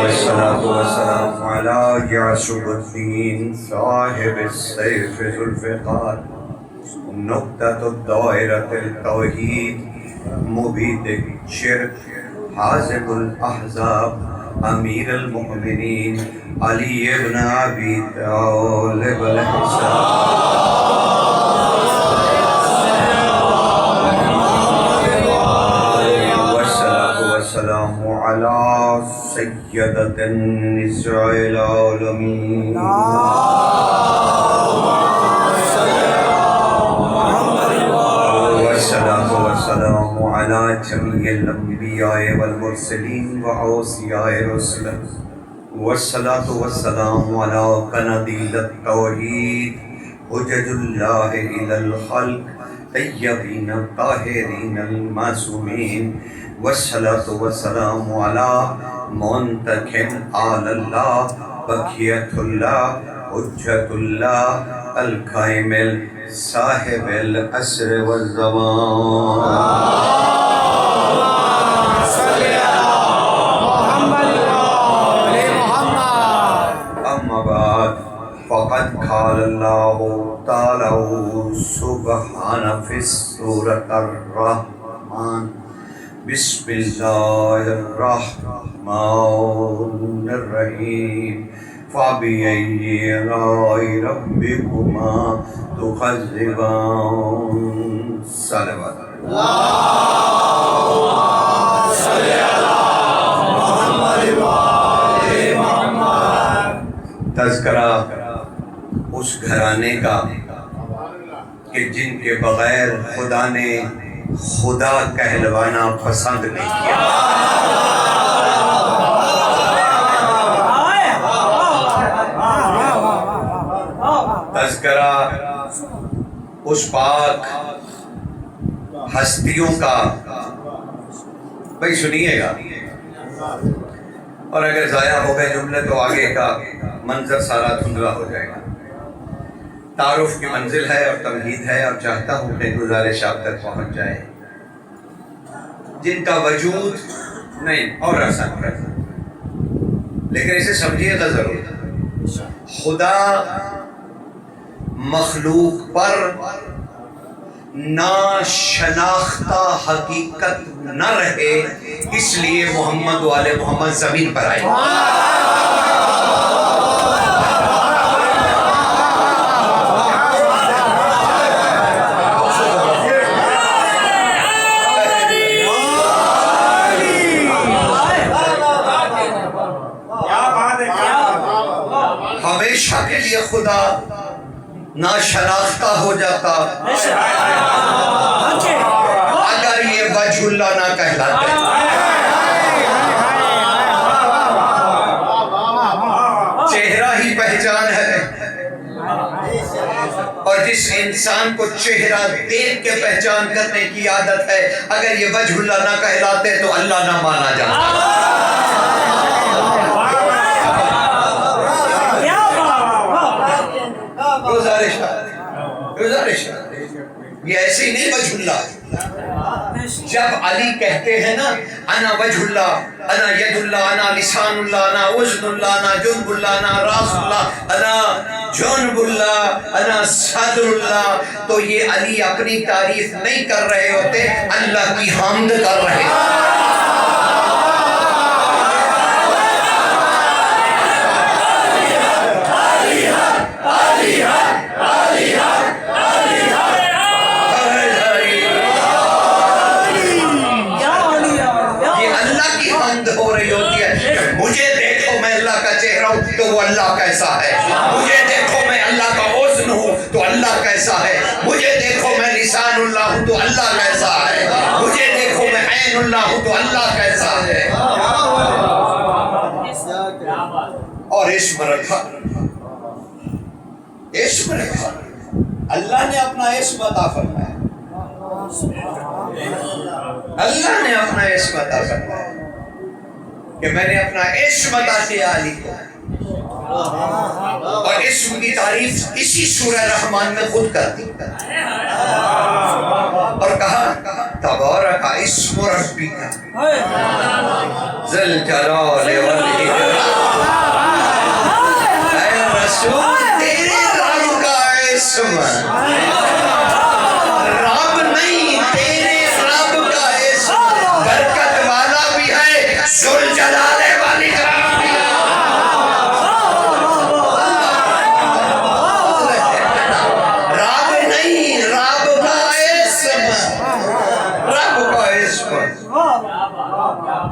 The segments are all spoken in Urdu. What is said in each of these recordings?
والصلاة والسلام على يعصب الدين صاحب السيف ذو الفقار نقطة الدائرة التوحيد مبيد الشرك حازم الأحزاب أمير المؤمنين علي بن أبي طالب السلام على سيدة النساء العالمين والصلاة والسلام على جميع الأنبياء والمرسلين وأوصياء الرسل والصلاة والسلام على قناديل التوحيد حجج الله إلى الخلق طيبين الطاهرين المعصومين والصلاة والسلام على منتخب آل الله بقية الله حجة الله الكامل صاحب العصر والزمان أما بعد فقد قال الله تعالى سبحانه في سورة الرحمن بسم الله الرحمن الرحيم فبأي آلاء ربكما تكذبان صلوات اللهم صل على محمد وآل محمد. تذکرہ اس گھرانے کا کہ جن کے بغیر خدا نے خدا کہلوانا پسند نہیں کیا. تذکرہ اس پاک ہستیوں کا. بھائی سنیے گا، اور اگر ضائع ہو گئے جملے تو آگے کا منظر سارا دھندلا ہو جائے گا. تعارف کی منزل ہے اور تمہید ہے، اور چاہتا ہوں کہ گزارش آپ تک پہنچ جائے. جن کا وجود نہیں اور آسان کر، لیکن اسے سمجھیے گا ضرور. خدا مخلوق پر ناشناختہ حقیقت نہ رہے، اس لیے محمد و آل محمد زمین پر آئے. ہمیشہ کے لیے خدا ناشناختہ ہو جاتا اگر یہ وجہ اللہ نہ کہلاتے. چہرہ ہی پہچان ہے، اور جس انسان کو چہرہ دیکھ کے پہچان کرنے کی عادت ہے، اگر یہ وجہ اللہ نہ کہلاتے تو اللہ نہ مانا جاتا. گزارش یہ ایسے ہی نہیں وجہ اللہ. جب علی کہتے ہیں نا انا وجہ اللہ، انا ید اللہ، انا لسان اللہ، انا اذن اللہ، انا جنب اللہ، انا راس اللہ، انا جنب اللہ، انا صدر اللہ، تو یہ علی اپنی تعریف نہیں کر رہے ہوتے، اللہ کی حمد کر رہے ہیں. مجھے دیکھو میں اللہ کا چہرہ ہوں تو وہ اللہ کیسا ہے. مجھے دیکھو میں اللہ کا اذن ہوں تو اللہ کیسا ہے. مجھے دیکھو میں لسان اللہ ہوں تو اللہ کیسا ہے. مجھے دیکھو میں عین اللہ ہوں تو اللہ کیسا ہے. اور اسم رکھا، اسم رکھا. اللہ نے اپنا اسم عطا فرمایا. اللہ نے اپنا اسم عطا فرمایا کہ میں نے اپنا اسم عطا کیا علی کو. اور اسم کی تعریف اسی سورہ رحمان میں خود کر دی اور کہا تبارک اسم ربک ذل جلال والاکرام، اے رسول تیرے رب کا اسم، رب نہیں تیرے رب کا اسم برکت والا بھی ہے، ذل جلال والاکرام بھی ہے۔ رب نہیں، رب کا اسم، رب کا اسم۔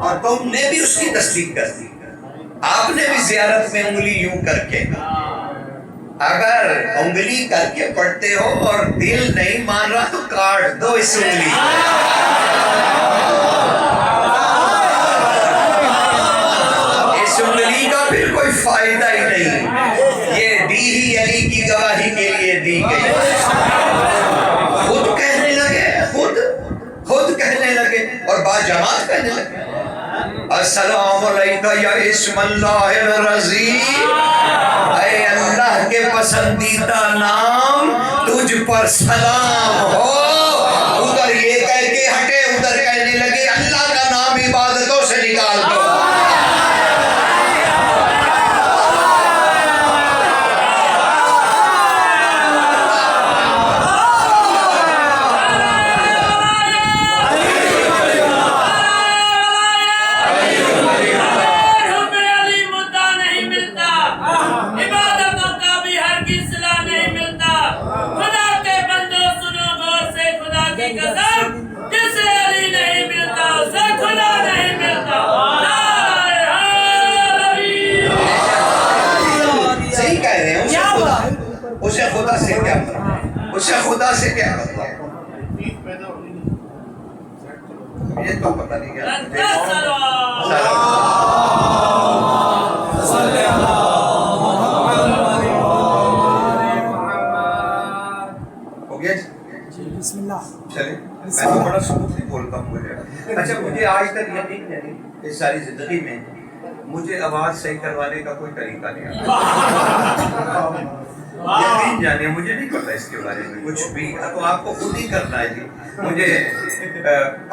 اور تم نے بھی اس کی تصدیق کر دی، آپ نے بھی زیارت میں انگلی یوں کر کے، اگر انگلی کر کے پڑھتے ہو اور دل نہیں مان رہا تو کاٹ دو اس انگلی، اس انگلی کا پھر کوئی فائدہ ہی نہیں، یہ دی ہی علی کی گواہی کے لیے دی گئی۔ خود کہنے لگے، خود کہنے لگے اور باجماعت کہنے لگے، السلام علیکہ یا اسم اللہ الرضی، اے اللہ کے پسندیدہ نام، تجھ پر سلام ہو۔ ادھر یہ کہہ کے ہٹے، ادھر کہنے لگے اللہ کا نام عبادتوں سے نکال دو۔ اسے خدا سے کیا مطلب، اسے خدا سے کیا مطلب، یہ تو پتہ نہیں کیا ہو گیا جی، بسم اللہ چلے۔ میں تو بڑا سموتھلی بولتا ہوں مجھے، اچھا مجھے آج تک یقین نہیں، اس ساری زندگی میں مجھے آواز صحیح کروانے کا کوئی طریقہ نہیں آتا، یقین جانے مجھے نہیں پتا اس کے بارے میں کچھ بھی، تو آپ کو خود ہی کرنا ہے جی، مجھے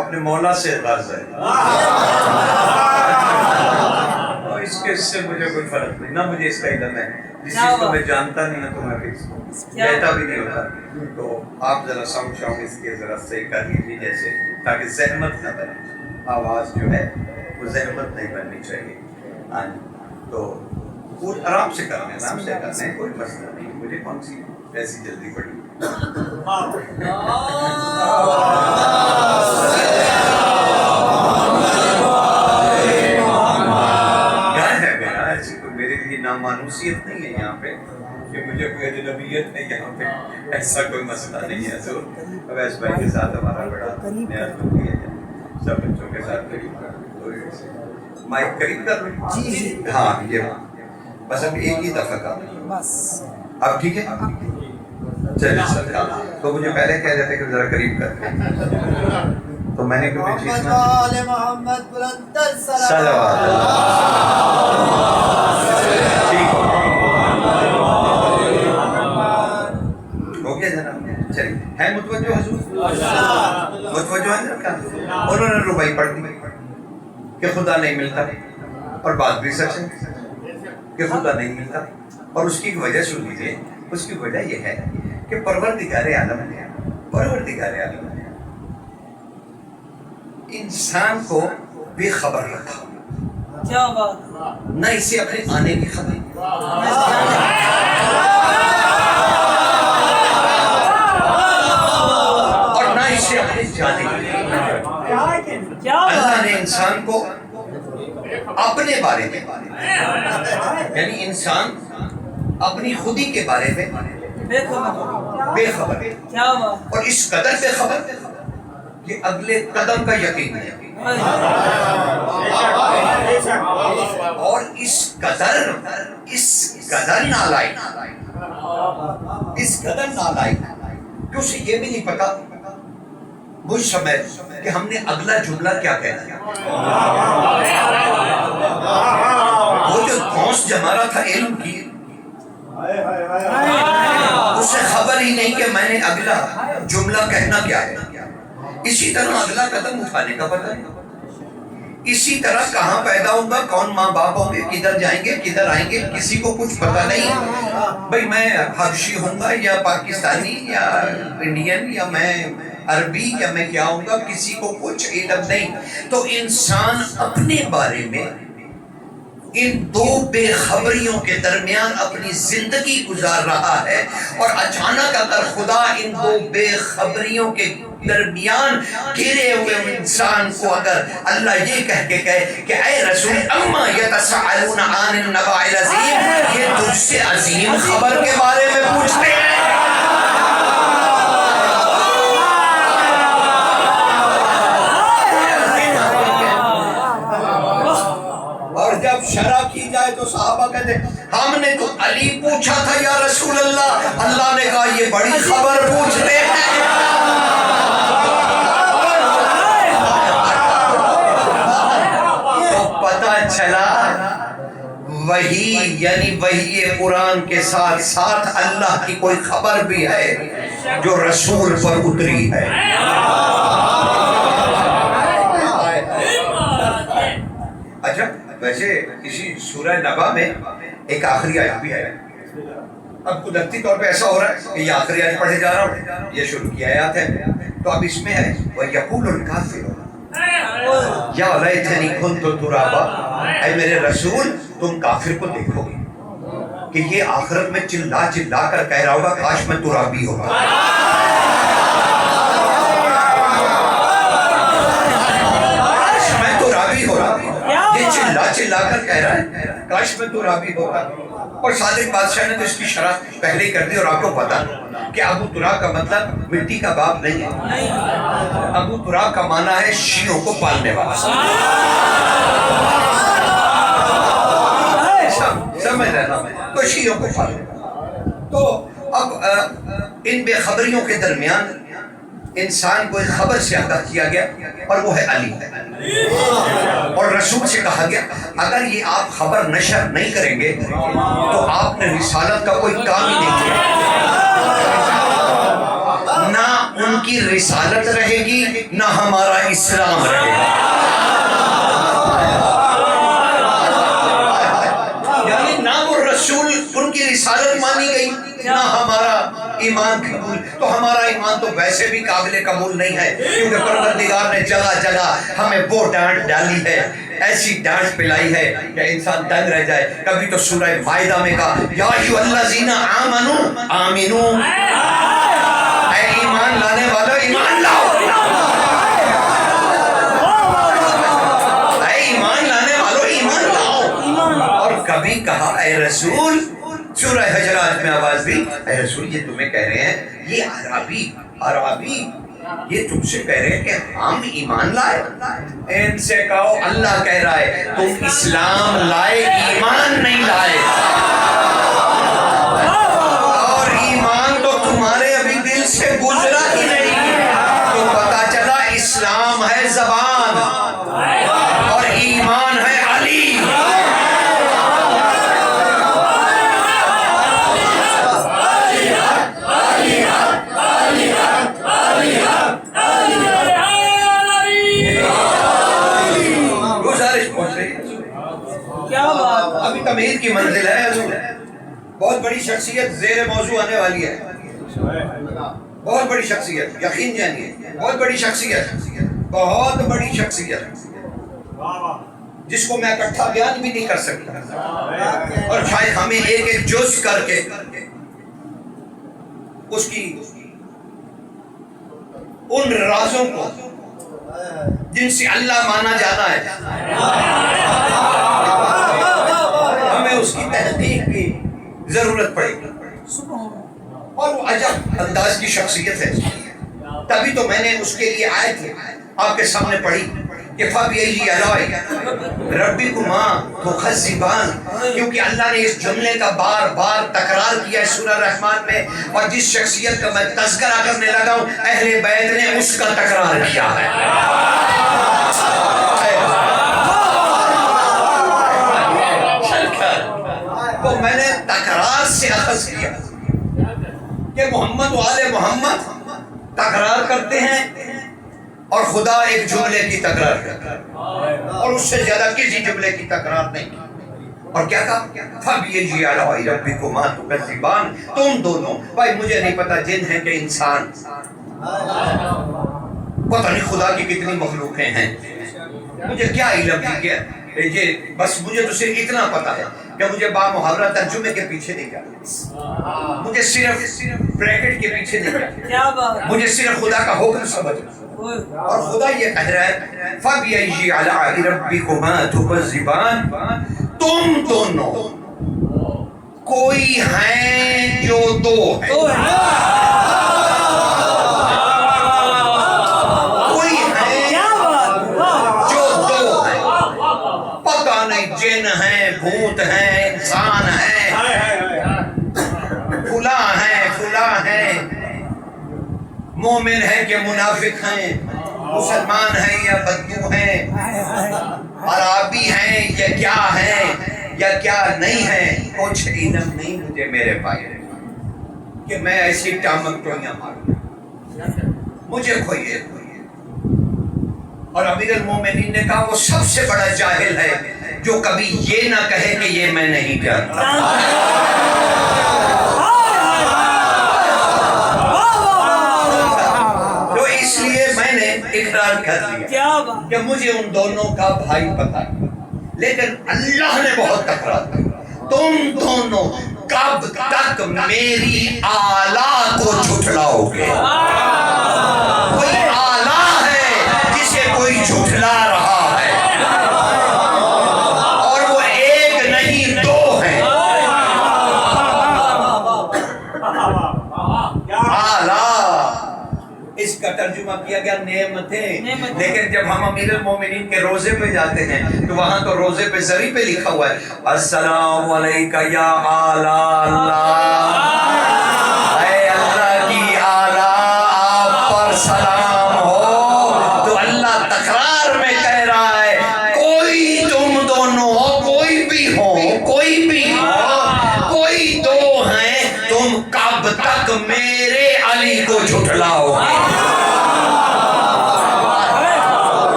اپنے مولا سے غرض ہے، اس کے سے مجھے کوئی فرق نہیں، نہ مجھے اس کا علم ہے، جس چیز کو میں جانتا نہیں ہے تو میں پھر کہتا بھی نہیں ہوتا، تو آپ ذرا ساؤنڈ شاؤنڈ اس کے ذرا صحیح کر لیجیے جیسے، تاکہ زحمت نہ بنے، آواز جو ہے وہ زحمت نہیں بننی چاہیے، تو آرام سے کرنا ہے، آرام سے کرنا ہے، کوئی مسئلہ نہیں، مجھے کون سی ایسی جلدی پڑی۔ کیا ہے میرا، ایسی کوئی میرے لیے نامانوسیت نہیں ہے یہاں پہ کہ مجھے کوئی اجنبیت نہیں، یہاں پہ ایسا کوئی مسئلہ نہیں ہے۔ ضرور اویس بھائی کے ساتھ ہمارا بڑا نیاز ہوتی ہے، سب بچوں کے ساتھ قریب کر مائک قریب کر لیں، ہاں یہ بس اب ایک ہی دفعہ کا بس، اب ٹھیک ہے چلیے سر، تو مجھے پہلے کہہ رہے تھے کہ ذرا قریب کر کے، تو میں نے کوئی چیز صلوات ٹھیک ہو گیا جناب، چلیے ہے متوجہ حضور، متوجہ ہے نا، انہوں نے ربائی پڑھ دی کہ خدا نہیں ملتا، اور بات بھی سچ ہے کہ خدا نہیں ملتا، اور اس کی وجہ سن لیجیے، اس کی وجہ یہ ہے کہ پروردگار عالم نے انسان کو بے خبر رکھا، کیا بات، نہ اسے اپنے آنے کی خبر، اور نہ اسے اپنے جانے کی خبر۔ اللہ نے انسان کو اپنے بارے میں، یعنی انسان اپنی خودی کے بارے میں بے خبر ہے، اور اس قدر بے خبر کہ اگلے قدم کا یقین نہیں، اور اس قدر نالائق کہ اسے یہ بھی نہیں پتا مجھ سمے کہ ہم نے اگلا جملہ کیا کہنا ہے۔ وہ جو دھونس جما رہا تھا علم کی، اسے خبر ہی نہیں کہ میں نے اگلا جملہ کہنا کیا ہے، اسی طرح اگلا قدم اٹھانے کا پتہ نہیں، اسی طرح کہاں پیدا ہوں گا، کون ماں باپ ہوں گے، کدھر جائیں گے، کدھر آئیں گے، کسی کو کچھ پتہ نہیں بھئی میں حبشی ہوں گا یا پاکستانی یا انڈین یا میں عربی یا میں کیا ہوں گا، کسی کو کچھ علم نہیں۔ تو انسان اپنے بارے میں ان دو بے خبریوں کے درمیان اپنی زندگی گزار رہا ہے، اور اچانک اگر خدا ان دو بے خبریوں کے درمیان گرے ہوئے انسان کو اگر اللہ یہ کہہ کے کہے کہ اے رسول اما یتساءلون عن النبأ العظیم، یہ تجھ سے عظیم خبر کے بارے میں پوچھتے ہیں، اور جب شرح کی جائے تو صحابہ کہتے ہم نے تو علی پوچھا تھا یا رسول اللہ، اللہ نے کہا یہ بڑی خبر پوچھتے ہیں۔ چلا وہی یعنی وحی قرآن کے ساتھ ساتھ اللہ کی کوئی خبر بھی ہے جو رسول پر اتری ہے۔ اچھا ویسے اسی سورہ نبا میں ایک آخری آیت بھی ہے، اب قدرتی طور پہ ایسا ہو رہا ہے کہ یہ آخری آیت پڑھے جا رہا ہوں، یہ شروع کی آیات ہے، تو اب اس میں ہے وَيَقُولُ الْكَافِرُونَ یا لیتنی کنت ترابا، اے میرے رسول تم کافر کو دیکھو گے کہ یہ آخرت میں چلا چلا کر کہہ رہا ہوگا کاش میں ترابی ہوگا، کاش میں ترابی ہوگا، یہ چلا چلا کر کہہ رہا ہے کاش میں ترابی ہوگا۔ اور صادق بادشاہ نے تو اس کی شرح پہلے ہی کر دی، اور آپ کو پتا کہ ابو تراب کا مطلب مٹی کا باپ نہیں ہے، ابو تراب کا معنی ہے شیعوں کو پالنے والا۔ سمجھ رہا تو شیعوں کو پالنے والا۔ تو اب ان بے خبریوں کے درمیان انسان کو ایک خبر سے آگاہ کیا گیا، اور وہ ہے علی، اور رسول سے کہا گیا اگر یہ آپ خبر نشر نہیں کریں گے تو آپ نے رسالت کا کوئی کام ہی نہیں کیا، نہ ان کی رسالت رہے گی نہ ہمارا اسلام رہے گا، یعنی نہ وہ رسول ان کی رسالت مانی گئی نہ ہمارا ایمان قبول، تو ہمارا ایمان تو ویسے بھی قابل قبول نہیں ہے، کیونکہ پروردگار نے جگہ جگہ ہمیں وہ ڈانٹ ڈالی ہے، ایسی ڈانٹ پلائی ہے کہ انسان دنگ رہ جائے۔ کبھی تو سورہ مائدہ میں کہا یا ایھا الذین آمنوا آمنوا، اے ایمان لانے والو ایمان لاؤ، اے ایمان لانے والو ایمان لاؤ، اور کبھی کہا اے رسول، سورہ حجرات میں آواز دی اے رسول یہ تمہیں کہہ رہے ہیں یہ عربی یہ تم سے کہہ رہے ہیں کہ ہم ایمان لائے، ان سے کہو اللہ کہہ رہا ہے تم اسلام لائے ایمان نہیں لائے، اور ایمان تو تمہارے ابھی دل سے گزرا ہی نہیں، تو پتا چلا اسلام ہے زبان اور ایمان ہے علی۔ ابھی تمہید کی منزل ہے، بہت بڑی شخصیت زیر موضوع آنے والی ہے، بہت بڑی شخصیت، یقین جانیے بہت بڑی شخصیت، بہت بڑی شخصیت جس کو میں اکٹھا بیان بھی نہیں کر سکتا، اور شاید ہمیں ایک ایک جز کر کے اس کی ان رازوں کو جن سے اللہ مانا جانا ہے ہمیں اس کی تحقیق کی ضرورت پڑے گی، اور وہ عجب انداز کی شخصیت ہے، تبھی تو میں نے اس کے لیے آیت آپ کے سامنے پڑھی کہ فَبِأَيِّ آلَاءِ رَبِّكُمَا تُكَذِّبَانِ، کیونکہ اللہ نے اس جملے کا بار بار تکرار کیا ہے سورہ رحمان میں، اور جس شخصیت کا میں تذکرہ کرنے لگا ہوں اہل بیت نے اس کا تکرار کیا ہے۔ تو میں نے تکرار سے اخذ کیا کہ محمد و آل محمد تکرار کرتے ہیں اور خدا ایک جملے کی تکرار کرتا ہے اور اس سے زیادہ کسی جملے کی تکرار نہیں کی. اور کیا کہا؟ فَبِأَيِّ آلَاءِ رَبِّكُمَا تُكَذِّبَانِ. تم دونوں، بھائی مجھے نہیں پتا جن ہیں کہ انسان، پتہ نہیں خدا کی کتنی مخلوقیں ہیں، مجھے کیا علم ہے کہ یہ بس مجھے تو صرف اتنا پتا ہے کہ مجھے با محاورہ ترجمے کے پیچھے نہیں جانا، مجھے صرف بریکٹ کے پیچھے نہیں جانا، مجھے صرف خدا کا حکم سمجھنا. اور خدا یہ کہہ رہا ہے فَبِأَيِّ آلَاءِ رَبِّكُمَا تُكَذِّبَانِ. تم دونوں کوئی ہیں جو دو ہیں، کوئی ہیں جو دو ہیں. پتہ نہیں جن ہیں، بھوت ہیں، انسان ہیں، فلاں ہیں فلاں ہیں، مومن ہیں کہ منافق ہیں، مسلمان ہیں یا بدو ہیں، عربی ہیں یا کیا ہیں یا کیا نہیں ہیں، کچھ علم نہیں مجھے میرے بھائی کہ میں ایسی ٹامک ٹوئیاں ماروں، مجھے کھوئیے. اور امیر المومنین نے کہا وہ سب سے بڑا جاہل ہے جو کبھی یہ نہ کہے کہ یہ میں نہیں جانتا. تو اس لیے میں نے اقرار کر دیا کہ مجھے ان دونوں کا بھائی پتا ہے، لیکن اللہ نے بہت تکرار کیا تم دونوں کب تک میری آلہ کو جھٹلاؤ گے. کوئی آلہ ہے جسے کوئی جھٹلا رہا ہے اور وہ ایک نہیں دو ہیں. آلہ اس کا ترجمہ کیا گیا نعمتیں، لیکن جب ہم امیر المومنین کے روزے پہ جاتے ہیں تو وہاں تو روزے پہ زری پہ لکھا ہوا ہے السلام علیکہ یا آلہ اللہ، اے اللہ کی آلہ آپ پر سلام ہو. تو اللہ تکرار میں کہہ رہا ہے کوئی تم دونوں ہو، کوئی بھی ہو، کوئی بھی ہو، کوئی دو ہیں، تم کب تک میرے علی کو جھٹلاؤ گے.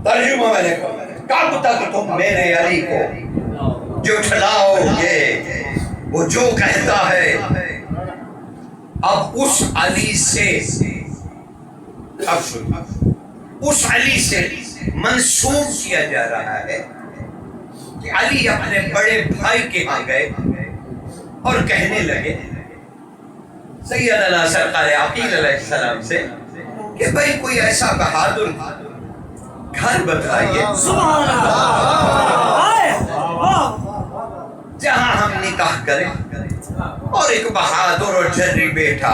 ترجمہ میں نے کہا کب تک تم میرے علی کو جھٹلاؤ گے. وہ جو کہتا ہے اب اس علی سے، اب اس علی سے منسوب کیا جا رہا ہے کہ علی اپنے بڑے بھائی کے ہاں گئے اور کہنے لگے سیدنا سرکار عقیل علیہ السلام سے کہ بھائی کوئی ایسا بہادر گھر بتائیے جہاں ہم نکاح کریں اور ایک بہادر اور جری بیٹا.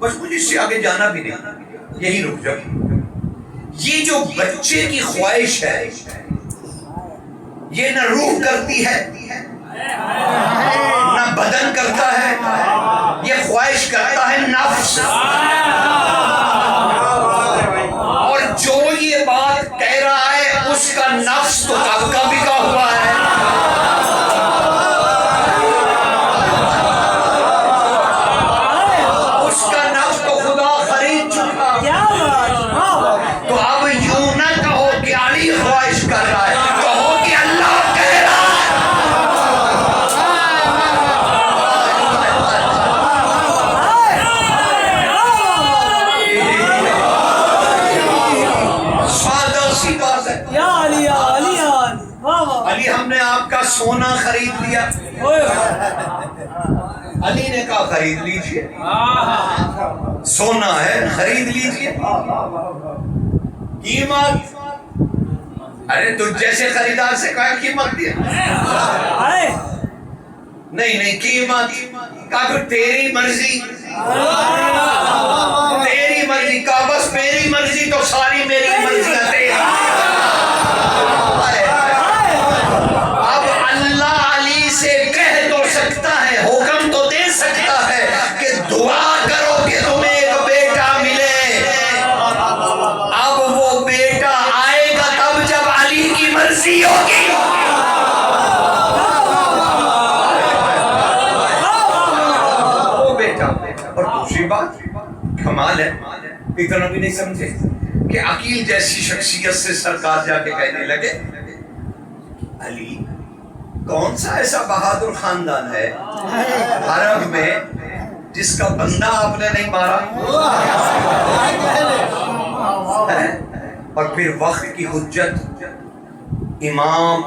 بس مجھے اس سے آگے جانا بھی نہیں، یہی رک جاؤ. یہ جو بچے کی خواہش ہے یہ نہ روح کرتی ہے نہ بدن کرتا ہے، یہ خواہش کرتا ہے نفس. اور جو یہ بات کہہ رہا ہے اس کا نفس تو کب کا بکا ہوا ہے. اس کا نفس تو خدا خرید چکا. تو اب یوں نہ کہو کہ علی خواہش کر رہا ہے، کہو کہ اللہ کہہ رہا ہے. علی ہم نے آپ کا سونا خرید لیا. علی نے کہا خرید لیجئے، سونا ہے خرید لیجئے. قیمت، ارے تو جیسے خریدار سے کہا قیمت دیا، نہیں قیمت کہا پھر تیری مرضی، تیری مرضی کہا بس میری مرضی تو ساری میری مرضیاں تیری. اب اللہ علی سے کہہ تو سکتا ہے، حکم تو دے سکتا ہے کہ دعا کرو کہ تمہیں ایک بیٹا ملے. اب وہ بیٹا آئے گا تب جب علی کی مرضی ہوگی. بات کمال ہے، اتنا بھی نہیں سمجھے کہ عقیل جیسی شخصیت سے سرکار جا کے کہنے لگے علی کون سا ایسا بہادر خاندان ہے عرب میں جس کا بندہ آپ نے نہیں مارا؟ اور پھر وقت کی حجت، امام،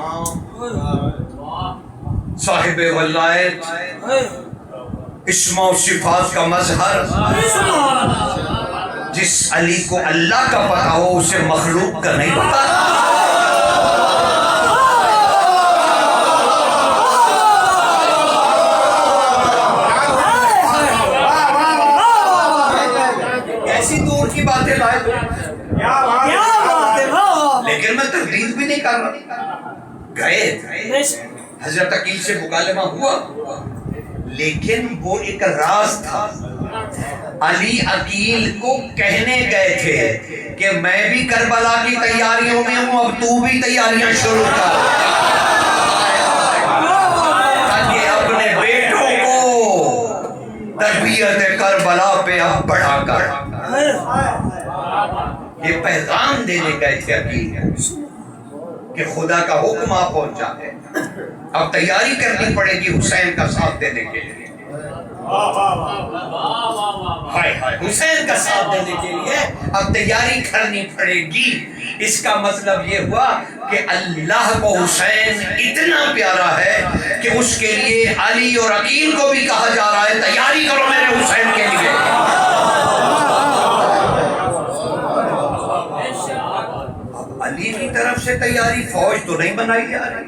صاحب ولایت، اسماء و صفات کا مظہر، جس علی کو اللہ کا پتہ ہو اسے مخلوق کا نہیں پتہ۔ ایسی دور کی باتیں لائے، لیکن میں تردید بھی نہیں کر رہا، گئے حضرت عقیل سے مکالمہ ہوا، لیکن وہ ایک راز تھا۔ علی عقیل کو کہنے گئے تھے کہ میں بھی کربلا کی تیاریوں میں ہوں، اب تو بھی تیاریاں شروع کر، تاکہ اپنے بیٹوں کو تربیت کربلا پہ اب بڑھا کر یہ پیغام دینے گئے تھے عقیل کہ خدا کا حکم آ پہنچا ہے، اب تیاری کرنی پڑے گی حسین کا ساتھ دینے کے لیے، حسین کا ساتھ دینے کے لیے اب تیاری کرنی پڑے گی۔ اس کا مطلب یہ ہوا کہ اللہ کو حسین اتنا پیارا ہے کہ اس کے لیے علی اور عقیل کو بھی کہا جا رہا ہے تیاری کرو میرے حسین کے لیے۔ اب علی کی طرف سے تیاری، فوج تو نہیں بنائی جا رہی،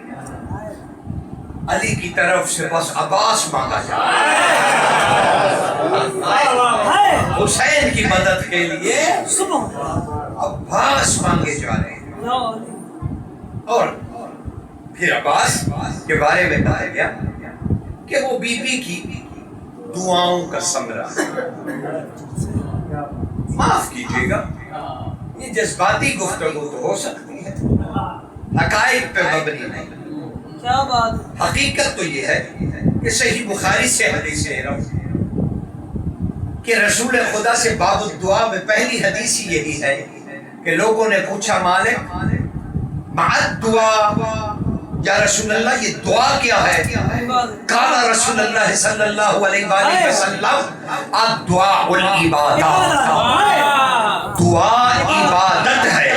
علی کی طرف سے بس عباس مانگا جا رہا ہے، حسین کی مدد کے لیے عباس مانگے جا رہے ہیں۔ اور پھر عباس کے بارے میں کہا گیا کہ وہ بی بی کی دعاؤں کا ثمرہ، معاف کیجیے گا یہ جذباتی گفتگو تو ہو سکتی ہے، حقائق پہ مبنی نہیں۔ کیا بات، حقیقت تو یہ ہے کہ صحیح بخاری سے حدیث ہے کہ رسول خدا سے باب الدعا میں پہلی حدیث ہی یہی ہے کہ لوگوں نے پوچھا مالک بعد دعا یا رسول اللہ یہ دعا کیا ہے؟ قال رسول اللہ صلی اللہ علیہ وآلہ وسلم الدعاء العبادات، دعا عبادت ہے۔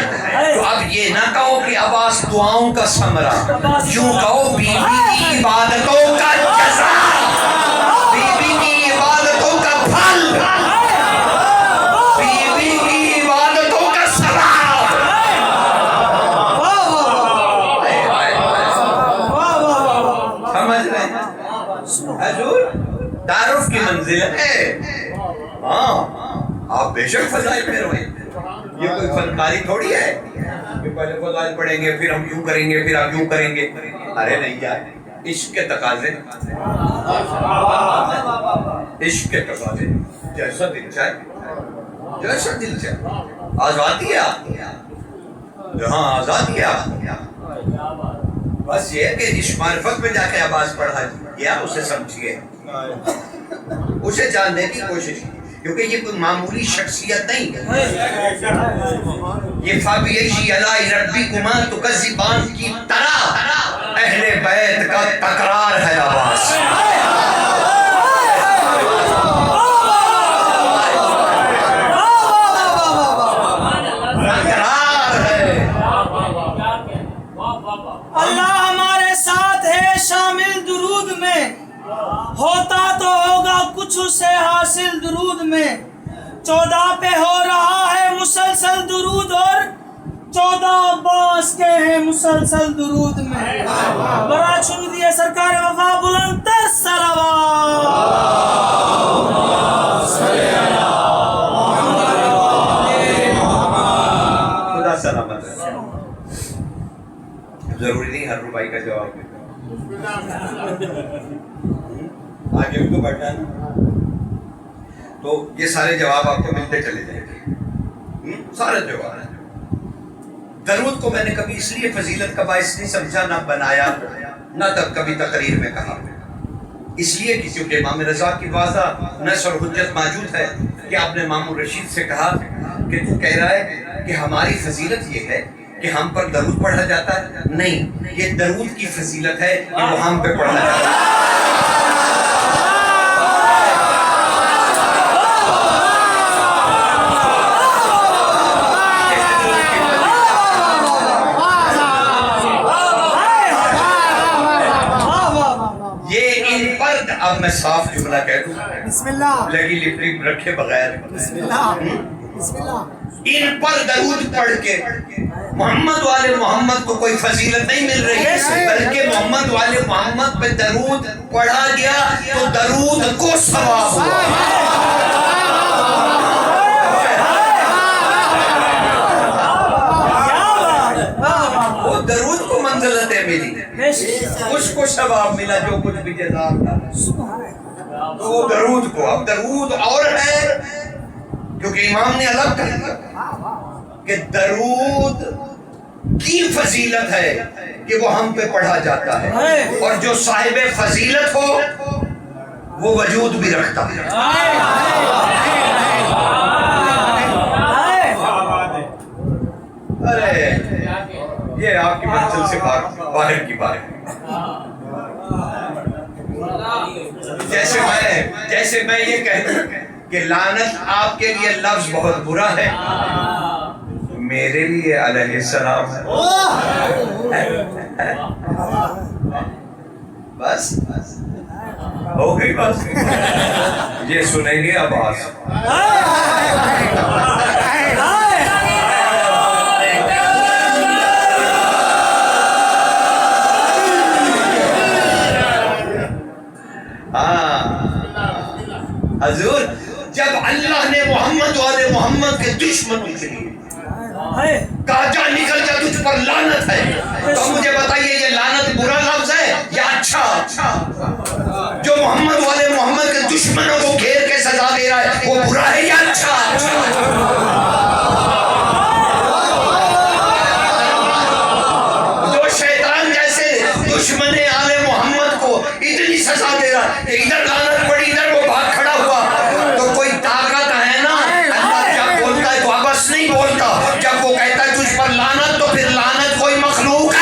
تو اب یہ نہ کہو کہ عباس دعاؤں کا ثمرہ، یوں کہو بی بی کی عبادتوں کا جزا، بی بی کی عبادتوں کا پھل، بی بی کی عبادتوں کا ثواب۔ سمجھ رہے ہیں حضور؟ تعارف کی منزل ہے، ہاں آپ بے شک فضائل میں روئیں، یہ کوئی فنکاری تھوڑی ہے کہ پہلے فضائل پڑھیں گے پھر ہم یوں کریں گے پھر ہم یوں کریں گے۔ ارے نہیں یار، عشق کے تقاضے، عشق کے تقاضے، جیسا دل چاہے، جیسا دل چاہے، آزادی ہے آپ جہاں آزادی ہے آپ، بس یہ ہے کہ اس معرفت میں جا کے عباس پڑھا گیا، اسے سمجھیے، اسے جاننے کی کوشش کی، کیونکہ یہ کوئی معمولی شخصیت نہیں ہے۔ یہ فَبِأَيِّ آلَاءِ رَبِّكُمَا تُكَذِّبَانِ کی طرح اہل بیت کا تکرار ہے عباس۔ تکرار ہے۔ اللہ ہمارے ساتھ ہے شامل درود میں، ہوتا تو ہوگا کچھ اسے حاصل درود میں، 14 پہ ہو رہا ہے مسلسل درود اور 14 عباس کے ہیں مسلسل درود میں۔ برات شروع دیے سرکار وفا بلند تر صلوات۔ خدا سلامت ہے، ضروری نہیں ہر ربائی کا جواب ہے، آگے بھی تو بڑھنا ہے نا۔ تو یہ سارے جواب آپ کو ملتے چلے جائیں گے، سارے جواب ہیں۔ درود کو میں نے کبھی اس لیے فضیلت کا باعث نہیں سمجھا، نہ بنایا، نہ تب کبھی تقریر میں کہا، اس لیے کہ چونکہ امام رضا کی واضح نص اور حجت موجود ہے کہ آپ نے مامون رشید سے کہا کہ تو کہہ رہا ہے کہ ہماری فضیلت یہ ہے کہ ہم پر درود پڑھا جاتا ہے. نہیں، یہ درود کی فضیلت ہے کہ وہ ہم پہ پڑھا جاتا ہے. اب میں صاف جملہ کہہ دوں، بسم اللہ، لگی لپڑی رکھے بغیر، بسم اللہ، بسم اللہ. ان پر درود پڑھ کے محمد والے محمد کو کوئی فضیلت نہیں مل رہی، بلکہ محمد والے محمد پہ درود پڑھا گیا تو درود کو ثواب ہوا. وہ درود کو منزلتیں ملی، اس کو ثواب ملا جو کچھ بھی جزا تھا تو وہ درود کو. اب درود اور ہے کیونکہ امام نے الگ کہہ دیا کہ درود کی فضیلت ہے کہ وہ ہم پہ پڑھا جاتا ہے، اور جو صاحب فضیلت ہو وہ وجود بھی رکھتا ہے. ارے یہ آپ کی منزل سے باہر کی بات ہے. جیسے میں یہ کہہ دوں کہ لعنت آپ کے لیے لفظ بہت برا ہے، میرے لیے علیہ السلام ہے. بس ہو گئی بس، یہ سنیں گے آواز. حضور جب اللہ نے محمد والے محمد کے دشمنوں کے لیے کہا جا نکل جا تجھ پر لعنت ہے، تو مجھے بتائیے یہ لعنت برا لفظ ہے یا اچھا؟ جو محمد والے محمد کے دشمنوں کو گھیر کے سزا دے رہا ہے وہ برا ہے یا اچھا؟ جو شیطان جیسے دشمن آل محمد کو اتنی سزا دے رہا ہے کہ ادھر لعنت پڑی ادھر وہ بھاگ کھڑا ہوا، تو کوئی طاقت ہے نا. اللہ جب بولتا ہے تو آپس نہیں بولتا، جب وہ کہتا ہے تجھ پر لعنت تو پھر لعنت کوئی مخلوق ہے.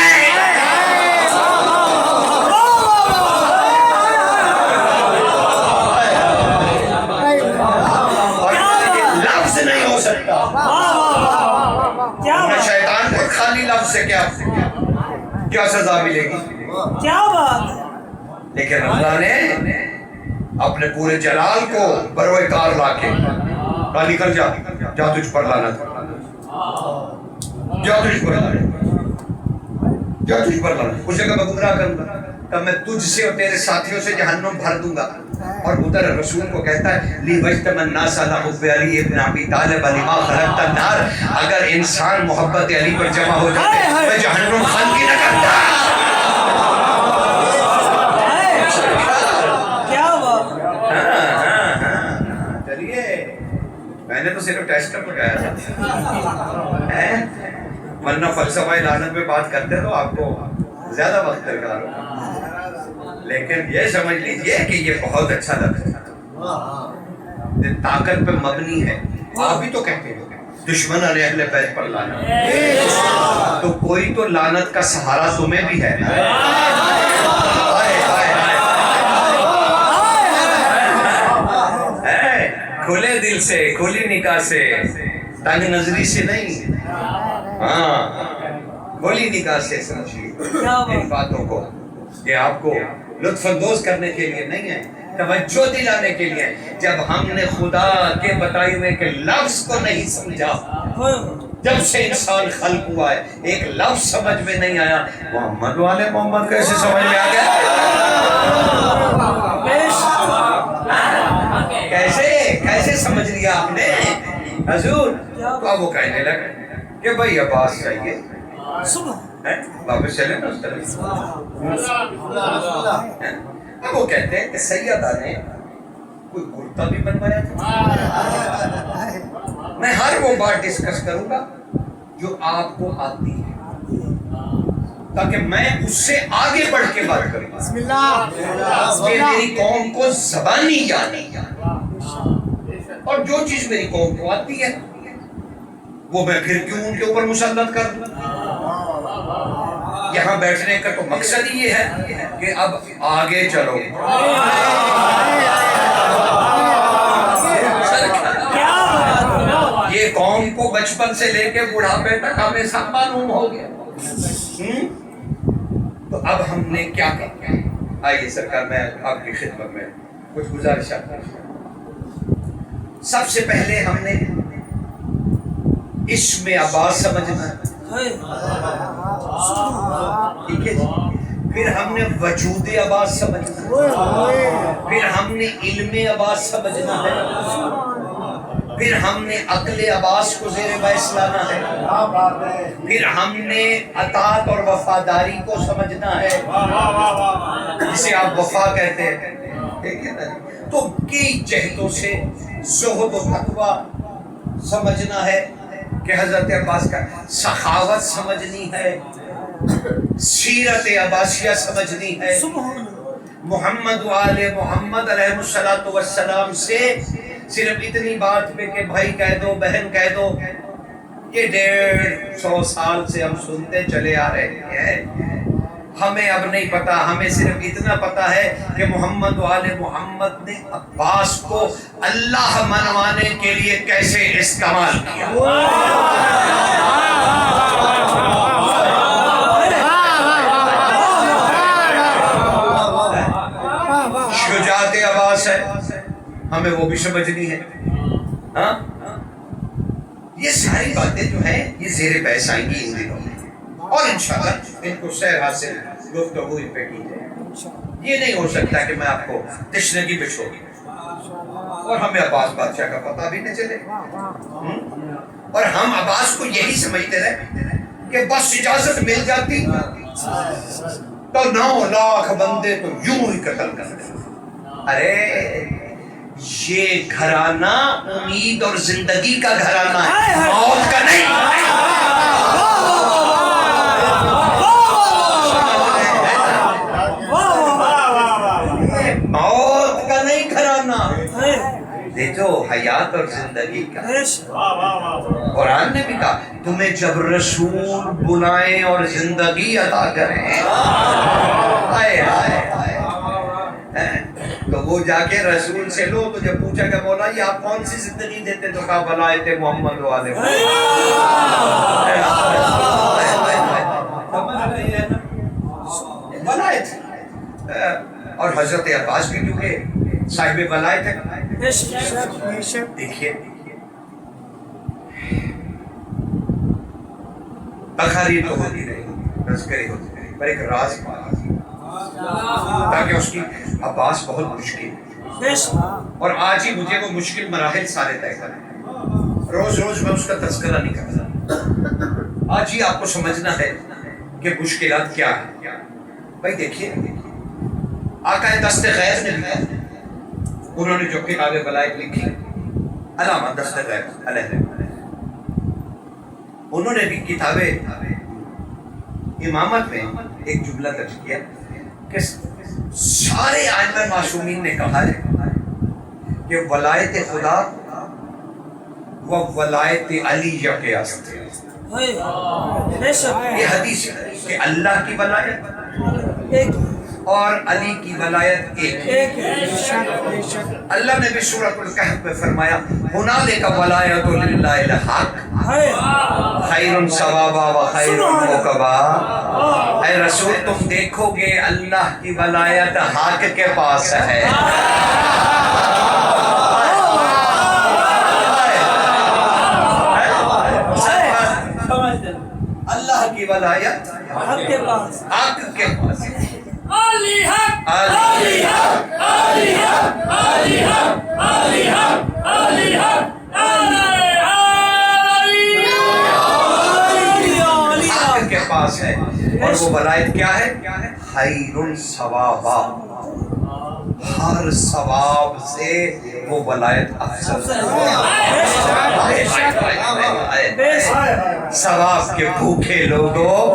لفظ نہیں ہو سکتا. شیطان کو خالی لفظ سے کیا سزا ملے گی؟ کیا بات ہے. لیکن اللہ نے اپنے پورے جلال کو بروئے کار لا کے کہا نکل جا تجھ پر لعنت، جا تجھ پر لعنت، جا تجھ پر لعنت. اسے کہ میں گمراہ کروں گا، کہ میں تجھ سے اور تیرے ساتھیوں سے جہنم بھر دوں گا. اور ادھر رسول کو کہتا ہے لی وجتم الناس علی حب علی ابن ابی طالب لما خلقت النار. اگر انسان محبت علی پر جمع ہو جاتے میں جہنم خان کی نہ کرتا. میں نے تو صرف ٹیسٹ کر پکایا تھا، ورنہ فلسفہ لعنت پہ بات کرتے تو آپ کو زیادہ وقت درکار ہوگا. لیکن یہ سمجھ لیجئے کہ یہ بہت اچھا لفظ ہے، طاقت پہ مبنی ہے. آپ بھی تو کہتے ہو دشمن علی اہل بیت پر لعنت، تو کوئی تو لعنت کا سہارا تمہیں بھی ہے. کھلے دل سے، کھلی نکاح سے، تنگ نظری سے نہیں، ہاں کھلی نکاح سے سمجھیے ان باتوں کو. یہ آپ کو لطف اندوز کرنے کے لیے نہیں ہے، توجہ دلانے کے لیے. جب ہم نے خدا کے بتائے ہوئے کہ لفظ کو نہیں سمجھا، جب سے انسان خلق ہوا ہے ایک لفظ سمجھ میں نہیں آیا، محمد والے محمد کیسے سمجھ میں آ گیا؟ کیسے سمجھ لیا آپ نے حضور؟ تو اب وہ کہنے لگے کہ بھائی عباس چاہیے، واپس چلے نا اس طرح. اب وہ کہتے ہیں کہ سیدہ نے کوئی کرتا بھی بنوایا تھا. میں ہر وہ بات ڈسکس کروں گا جو آپ کو آتی ہے. تاکہ میں اس سے آگے بڑھ کے بات کروں بسم اللہ کہ میری قوم کو زبانی جانی اور جو چیز میری قوم کو آتی ہے وہ میں پھر کیوں ان کے اوپر مسلط کر دوں. یہاں بیٹھنے کا تو مقصد ہی یہ ہے کہ اب آگے چلو. یہ قوم کو بچپن سے لے کے بڑھاپے تک ہمیں سب معلوم ہو گیا. تو اب ہم نے کیا کرنا ہے؟ آئیے سرکار میں آپ کی خدمت میں کچھ گزارشات کرتا ہوں. سب سے پہلے ہم نے اسم عباس سمجھنا ہے, ٹھیک ہے. پھر ہم نے وجود عباس سمجھنا ہے. پھر ہم نے علم عباس سمجھنا ہے. پھر ہم نے عقل عباس کو زیر بحث لانا ہے. پھر ہم نے اطاعت اور وفاداری کو سمجھنا ہے, جسے آپ وفا کہتے ہیں, ٹھیک ہے نا. تو کئی جہتوں سے زہد و تقوی سمجھنا ہے کہ حضرت عباس کا سخاوت سمجھنی ہے, سیرت عباسیہ سمجھنی ہے, محمد و آل محمد علیہ السلام سے صرف اتنی بات پہ کہ بھائی کہہ دو, بہن کہہ دو, یہ 150 سال سے ہم سنتے چلے آ رہے ہیں. ہمیں اب نہیں پتا, ہمیں صرف اتنا پتا ہے کہ محمد و آل محمد نے عباس کو اللہ منوانے کے لیے کیسے استعمال کیا. شجاعت عباس ہے, ہمیں وہ بھی سمجھنی ہے. ہاں, یہ ساری باتیں جو ہیں یہ زیر بحث آئیں گی ان دنوں میں, اور انشاءاللہ ان کو سیر حاصل گفتگو ان پہ کی جائے. یہ نہیں ہو سکتا کہ میں آپ کو تشنگی پہ چھوڑ دوں اور ہمیں عباس بادشاہ کا پتہ بھی نہ چلے, اور ہم عباس کو یہی سمجھتے رہے کہ بس اجازت مل جاتی تو 9 لاکھ بندے تو یوں ہی قتل کر دیں. ارے یہ گھرانہ امید اور زندگی کا گھرانہ ہے, موت کا نہیں. موت کا نہیں گھرانہ, یہ جو حیات اور زندگی کا. قرآن نے بھی کہا تمہیں جب رسول بلائیں اور زندگی عطا کریں, آئے آئے تو وہ جا کے رسول سے لو, تو جب پوچھا کہ مولا یہ آپ کون سی زندگی دیتے, تو کہا ولایت محمد والے. ولایت, اور حضرت عباس بھی کیونکہ صاحب ولایت ہے. دیکھیے تقریر تو ہوتی رہی, تذکری ہوتی رہی, پر ایک راز تاکہ اس کی عباس بہت مشکل, اور آج ہی مجھے وہ مشکل مراحل سارے طے کرنے, روز روز میں اس کا تذکرہ نہیں کرتا. آج ہی آپ کو سمجھنا ہے کہ مشکلات کیا ہے. بھائی دیکھیے آقا دست غیب نے بھی, انہوں نے جو کتاب ولایت لکھی علامہ دست غیب علیہ, انہوں نے بھی کتاب امامت میں ایک جملہ درج کیا کہ سارے ائمہ معصومین نے کہا ہے کہ ولایت خدا و ولایت علی کے است. یہ حدیث ہے کہ اللہ کی ولایت اور علی کی ولایت ایک. اللہ نے بھی سورۃ الکہف میں فرمایا ہنالک ولایت للہ الحق خیر ثوابا و خیر عقبا. اے رسول تم دیکھو گے اللہ کی ولایت حق کے پاس ہے. اللہ کی ولایت حق کے پاس, حق کے پاس. علی حق, علی حق, علی حق, علی حق, علی حق, علی حق, حق کے پاس ہے. اور وہ ولایت کیا ہے؟ خیر ثوابا, ہر ثواب سے وہ ولایت افضل. ثواب کے بھوکے لوگوں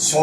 100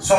100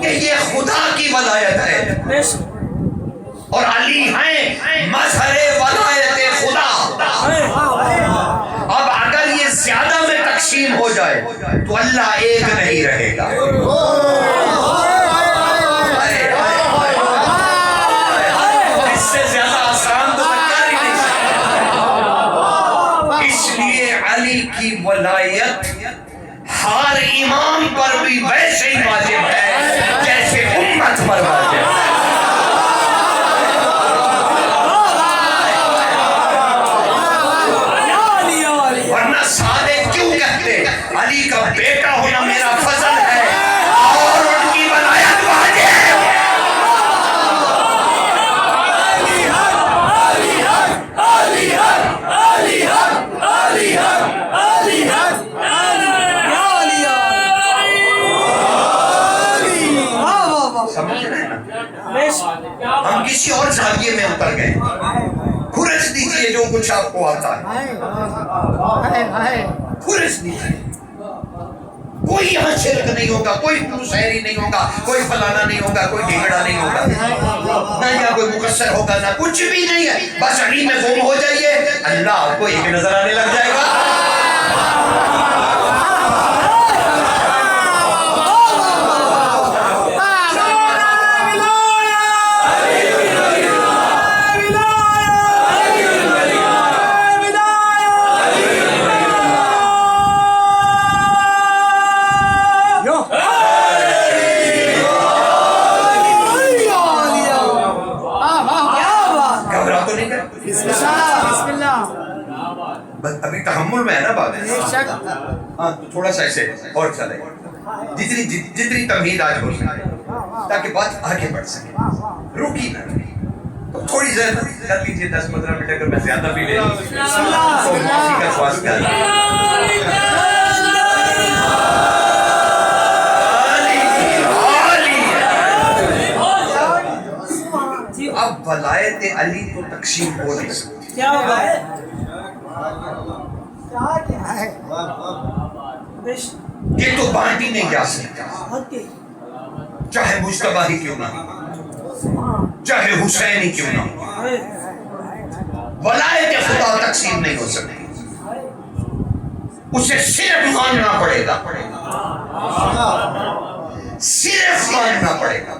کیونکہ یہ خدا کی ولایت ہے بے شک اور علی ہیں مظہر ولایت خدا. اب اگر یہ زیادہ میں تقسیم ہو جائے تو اللہ ایک نہیں رہے گا. اس سے زیادہ آسان تو میں کر ہی نہیں سکتا. اس لیے علی کی ولایت ہر امام پر بھی ویسے ہی واجب ہے جیسے امت پر واجب ہے. ورنہ سادے کیوں کہتے علی کا بیٹا ہونا میرا فضل ہے اور ان کی ولایت واجب ہے. سمجھ رہے ہیں نا؟ ہم کسی اور زاویے میں اتر گئے. خرچ دیجئے جو کچھ آپ کو آتا ہے, خرچ دیجئے. کوئی یہاں شرک نہیں ہوگا, کوئی شہری نہیں ہوگا, کوئی فلانا نہیں ہوگا, کوئی ڈھیگڑا نہیں ہوگا, نہ یا کوئی مقصر ہوگا, نہ کچھ بھی نہیں ہے. بس علی میں گم ہو جائیے, اللہ آپ کو ایک نظر آنے لگ جائے گا. ابھی تحمل میں ہے نا بات, ہاں تو تھوڑا سا ایسے اور چلے, جتنی تمہید آج ہو سکے تاکہ بات آگے بڑھ سکے, رکی نہ. تو تھوڑی زیادہ کر لیجیے, 10-15 منٹ اگر میں زیادہ بھی لے لوں تو معافی کا خواست کر. اب ولایت علی تو تقسیم ہو نہیں سکتی. کیا ہوگا یہ تو بانٹی نہیں جا سکتا, چاہے مجتبی ہی کیوں نہ, چاہے حسین ہی کیوں نہ. ولایت خدا تقسیم نہیں ہو سکتی. اسے صرف ماننا پڑے گا, صرف ماننا پڑے گا,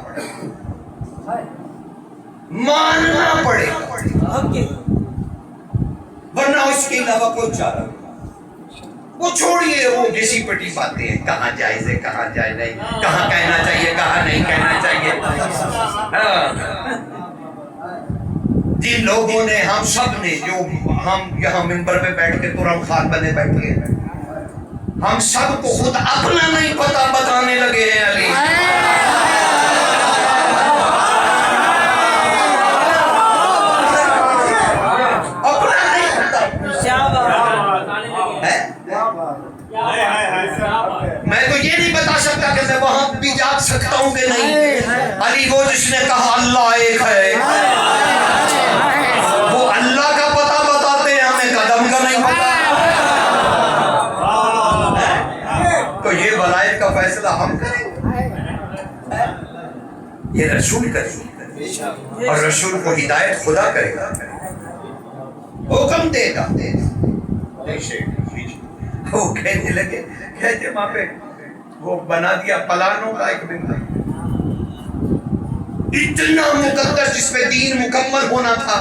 ماننا پڑے گا, ورنہ اس کے علاوہ کوئی چارہ. وہ چھوڑیے وہ گھسی پٹی باتیں ہیں, کہاں جائز ہے کہاں جائز نہیں, کہاں کہنا چاہیے کہاں نہیں کہنا چاہیے. جن لوگوں نے, ہم سب نے, جو ہم یہاں منبر پہ بیٹھ کے قرآن خوان بنے بیٹھے ہیں, ہم سب کو خود اپنا نہیں پتا بتانے لگے ہیں علی. میں تو یہ نہیں بتا سکتا کہ میں وہاں بھی جا سکتا ہوں کہ نہیں. علی وہ جس نے کہا اللہ ایک ہے, وہ اللہ کا پتہ بتاتے ہیں, ہمیں قدم کا نہیں پتا. تو یہ ولایت کا فیصلہ ہم کریں, یہ رسول کرے گا, اور رسول کو ہدایت خدا کرے گا, حکم دے گا. وہ کہنے لگے, کہتے وہاں پہ وہ بنا دیا پلانوں کا ایک بندہ اتنا مقدس, جس پہ دین مکمل ہونا تھا,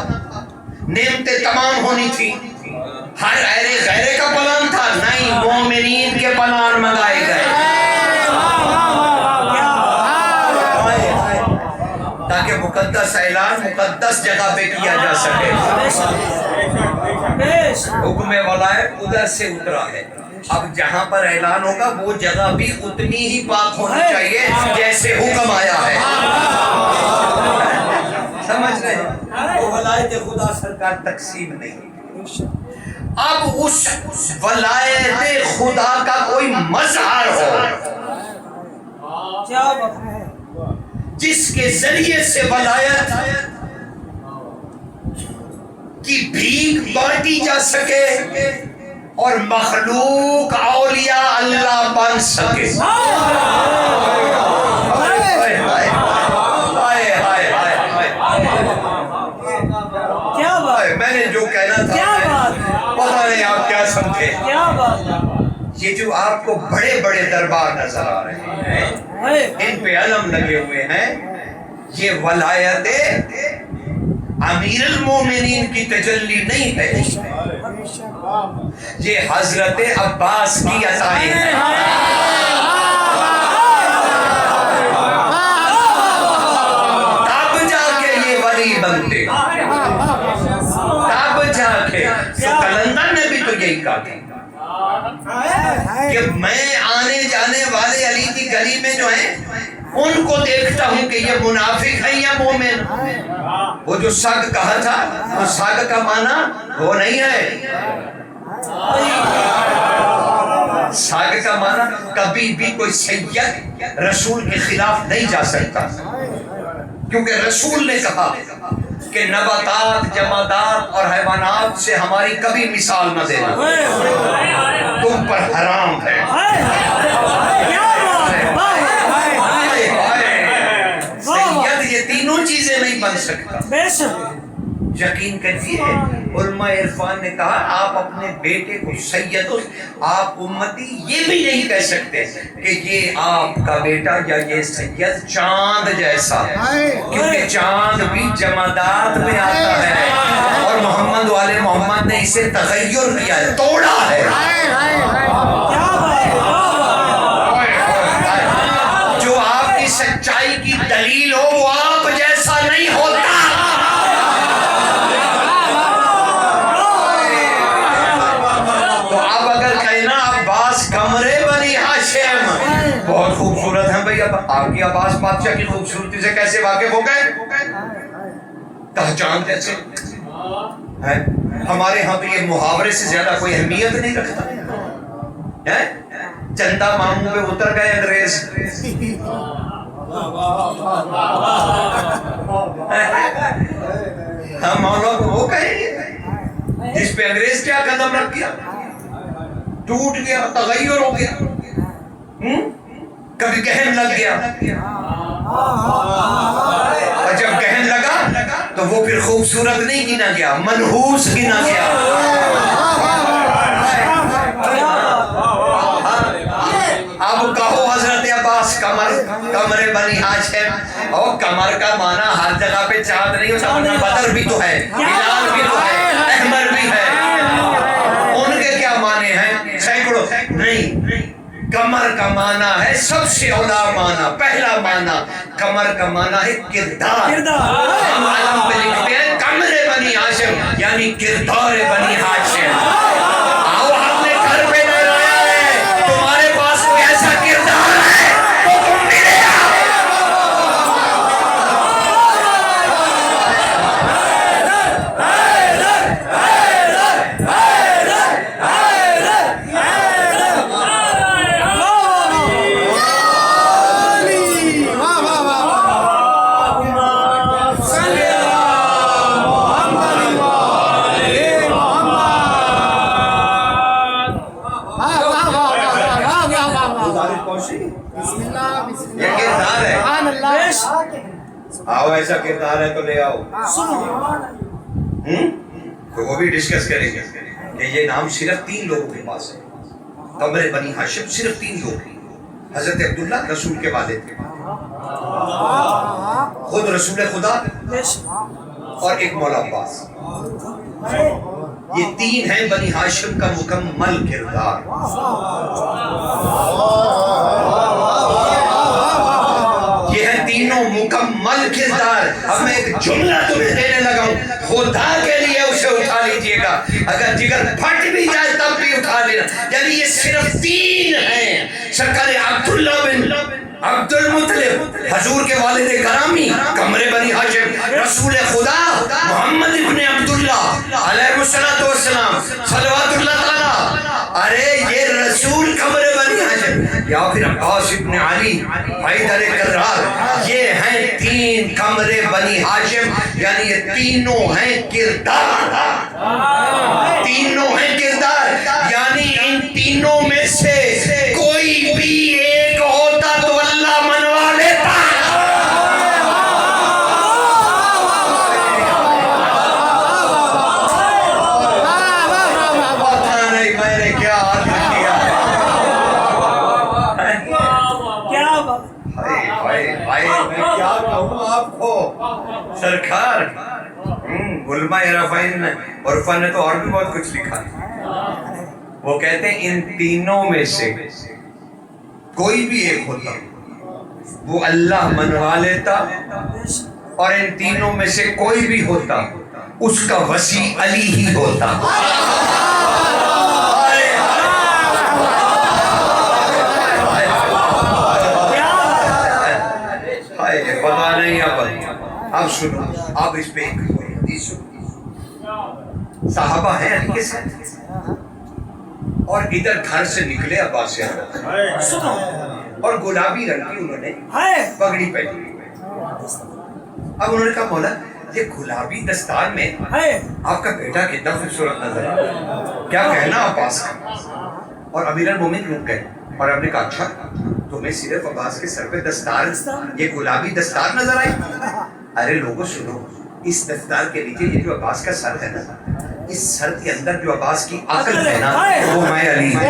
نعمتیں تمام ہونی تھی. ہر غیرے کا پلان تھا نہیں, مومنین کے پلان منگائے گئے تاکہ مقدس اعلان مقدس جگہ پہ کیا جا سکے. حکم ولایت ادھر سے اترا ہے. اب جہاں پر اعلان ہوگا وہ جگہ بھی اتنی ہی پاک ہونی چاہیے جیسے حکم آیا ہے. سمجھ رہے ہیں؟ وہ ولایت خدا سرکار تقسیم نہیں. اب اس ولایت خدا کا کوئی مظہر ہو جس کے ذریعے سے ولایت کی بھیک بانٹی جا سکے اور مخلوق اولیاء اللہ بن سکے. دیکھیں کیا بات ہے یہ جو آپ کو بڑے بڑے دربار نظر آ رہے ہیں ان پہ علم لگے ہوئے ہیں یہ ولایت امیر المومنین کی تجلی نہیں ہے یہ حضرت عباس کی عطائیں ہیں تب جا کے یہ ولی بنتے تب جا کے کلندر نے بھی تو یہی کہا تھا کہ میں آنے جانے والے علی کی گلی میں جو ہیں ان کو دیکھتا ہوں کہ یہ منافق ہے یا مومن وہ جو سگ کہا تھا وہ سگ کا معنی وہ نہیں ہے سگ کا معنی کبھی بھی کوئی سید رسول کے خلاف نہیں جا سکتا کیونکہ رسول نے کہا کہ نباتات جمادات اور حیوانات سے ہماری کبھی مثال نہ دینا تم پر حرام ہے سید یہ تینوں چیزیں نہیں بن سکتا یقین کیجیے علماء عرفان نے کہا آپ اپنے بیٹے کو سید آپ امتی یہ بھی نہیں کہہ سکتے کہ یہ آپ کا بیٹا یا یہ سید چاند جیسا کیونکہ چاند بھی جمادات میں آتا ہے اور محمد والے محمد نے اسے تغیر کیا ہے توڑا ہے جو آپ کی سچائی کی دلیل ہو وہ آپ جیسا نہیں ہوتا کمرے بنی ہاشم بہت خوبصورت ہیں بھئی اب آپ کی عباس بادشاہ کی خوبصورتی سے کیسے واقف ہو گئے پہچان کیسے ہمارے ہاں تو یہ محاورے سے زیادہ کوئی اہمیت نہیں رکھتا چندہ ماموں پہ اتر گئے انگریز ہم مولا کو وہ کہیں گے جس پہ انگریز کیا قدم رکھ گیا ٹوٹ گیا تغیر ہو گیا کبھی گہن لگ گیا اور جب گہن لگا تو وہ پھر خوبصورت نہیں گنا گیا منحوس گنا گیا اب کہو حضرت عباس کمر بنی ہاشم اور کمر کا معنی ہر جگہ پہ چاند نہیں ہوتا بدر بھی تو ہے ہلال بھی تو ہے احمر بھی ہے ان کے کیا معنی ہیں سینکڑوں نہیں کمر کا معنی ہے سب سے اولا معنی پہلا معنی کمر کا معنی ہے کردار ہم علم پہ لکھتے ہیں کمر بنی ہاشم یعنی کردار بنی ہاشم آؤ ہم نے گھر پہ نہیں لایا ہے تمہارے پاس کوئی ایسا کردار ہے تو تم ملے آؤ ایسا کردار ہے تو لے آؤ تو وہ بھی ڈسکس کریں گے کہ یہ نام صرف 3 لوگوں کے پاس ہے کمر بنی ہاشم صرف 3 لوگ ہیں حضرت عبداللہ رسول کے والد تھے خود رسول خدا اور ایک مولا عباس یہ 3 ہیں بنی ہاشم کا مکمل کردار یہ ہیں تینوں مکمل کردار اب میں ایک جملہ تمہیں دینے لگا ہوں خدا کے لیے اسے اٹھا لیجئے گا اگر جگر پھٹ بھی جائے تب بھی اٹھا لینا یعنی یہ صرف 3 ہیں سرکار عبداللہ بن عبد المطلب حضور کے والد گرامی کمر بنی ہاشم رسول خدا محمد ابن عبداللہ علیہ السلام صلوات اللہ تعالی ارے یہ رسول کمر بنی ہاشم یا پھر عباس ابن علی حیدر کرار یہ ہیں 3 کمر بنی ہاشم یعنی یہ تینوں ہیں کردار تینوں ہیں کردار یعنی ان تینوں میں سے کوئی بھی ایک ہوتا تو اللہ منوا لیتا میں کیا کہوں آپ کو سرکار. علماء عرفان نے تو اور بھی بہت کچھ لکھا. وہ کہتے ہیں ان تینوں میں سے کوئی بھی ایک ہوتا وہ اللہ منوا لیتا, اور ان تینوں میں سے کوئی بھی ہوتا اس کا وسیع علی ہی ہوتا. پتا نہیں اب سنو, اب اس پہ ایک حدیث سنو. صحابہ ہیں علی کے ساتھ اور ادھر گھر سے نکلے عباس سے, اور گلابی رنگ کی انہوں نے پگڑی پہنی. اب انہوں نے کہا مولا یہ گلابی دستار میں آپ کا بیٹا کتنا خوبصورت نظر ہے, کیا کہنا عباس کا. اور امیر المومنین رک گئے اور ہم نے کہا اچھا تمہیں صرف عباس کے سر پہ دستار, یہ گلابی دستار نظر آئی؟ ارے لوگوں سنو, اس دستار کے نیچے یہ جو عباس کا سر ہے نا, اس سر کے اندر جو عباس کی عقل ہے نا وہ میں علی ہوں.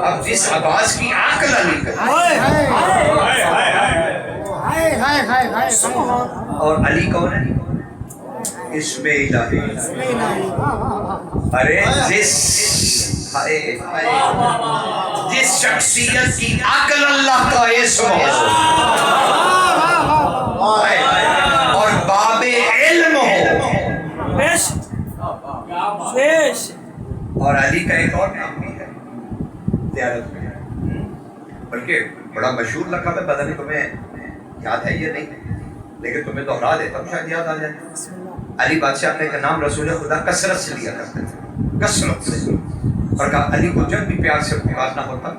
اب جس عباس کی عقل علی ہے, اور علی کون ہے؟ اس میں الہی. ارے جس شخصیت کی عقل اللہ کا اسم ہو اور باب علم ہو, اور علی کا ایک اور نام بھی ہے زیارت میں, بلکہ بڑا مشہور لقب ہے, پتہ نہیں تمہیں یاد ہے یہ نہیں, لیکن تمہیں دوہرا دیتا ہوں شاید یاد آ جائے. علی بادشاہ اپنے کا نام رسول خدا کثرت سے لیا کرتے تھے, کثرت سے, اور کہا علی کو جب بھی پیار سے پکارنا ہوتا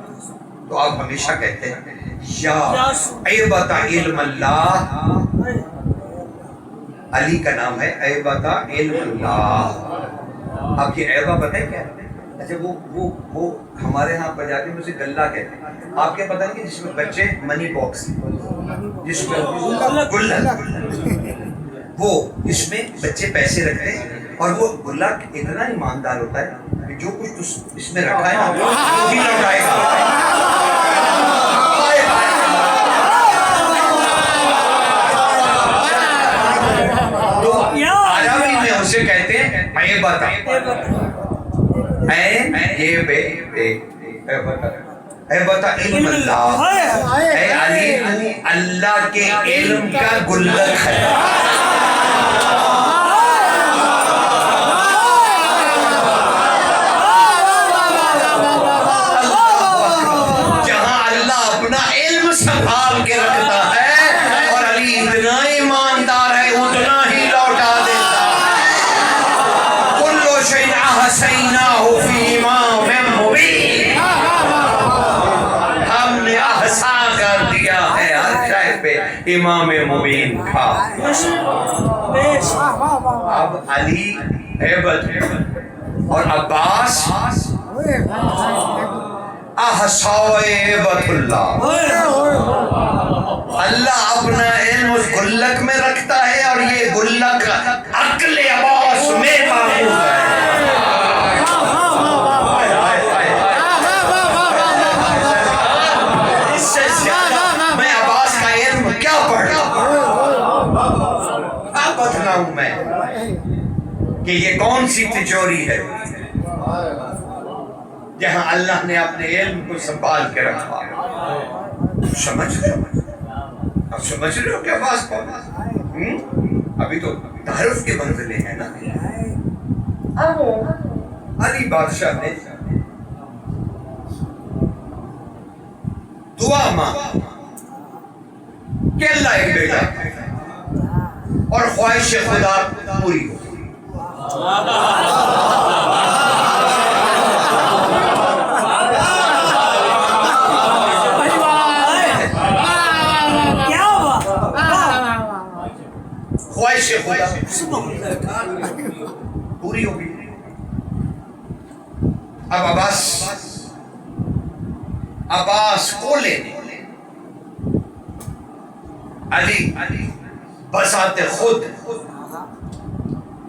تو آپ ہمیشہ کہتے ہیں یا ایبت علم اللہ. علی کا نام ہے ایبت علم اللہ. اب یہ ایبا پتہ ہے کیا ہے؟ اچھا وہ ہمارے ہاں پنجابی میں اسے گلہ کہتے ہیں. آپ کیا پتہ نہیں جس میں بچے منی باکس, جس میں گلہ, وہ اس میں بچے پیسے رکھتے ہیں, اور وہ گلہ اتنا ایماندار ہوتا ہے کہ جو کچھ اس میں رکھا ہے نا وہ بھی لوٹائے گا. تو عربی میں اسے کہتے ہیں ایبتا, ایبتا علم اللہ. اے علی اللہ کے علم کا گلک ہے. جہاں اللہ اپنا علم سنبھال کے رکھتا ہے اور علی اتنا ایماندار ہے اتنا ہی لوٹا دیتا ہے. کل شیء احصیناہ فی امام مبین, ہم نے احصا کر دیا ہے ہر شے پہ امام مبین کا. اب علی ایبت اور عباس احصائبت اللہ. اللہ اپنا علم اس گلک میں رکھتا ہے اور یہ گلک عقل عباس میں محفوظ ہے. اس سے زیادہ میں عباس کا علم کیا پڑھا, اب بتلاؤں میں کہ یہ کون سی تجوری ہے جہاں اللہ نے اپنے علم کو سنبھال کے رکھا. سمجھ اب سمجھ رہے ہو کہ عباس کون؟ ابھی تو تعارف کے منزلیں ہیں نا. علی بادشاہ نے دعا مانگی کہ اللہ ایک بیٹا, اور خواہش خدا پوری ہو. خواہش خدا پوری ہوگی. اب عباس کو لینے علی بذات خود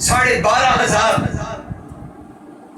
12,500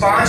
5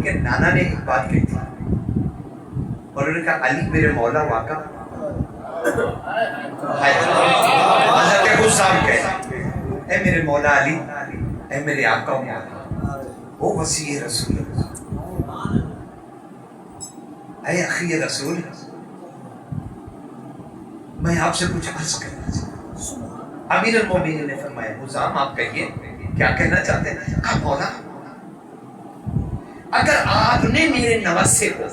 ان کے نانا نے ایک بات کہی تھی اور انہوں نے کہا علی میرے مولا واقع حضرت حسام کہتے اے میرے مولا علی، اے میرے آقا و مولا، او وسیع رسول اللہ، اے اخی رسول، میں آپ سے کچھ عرض کرنا چاہتا ہوں۔ امیر المومنین نے فرمایا حسام آپ کہیے کیا کہنا چاہتے ہیں؟ کہا مولا اگر آپ نے میرے نواسے کو،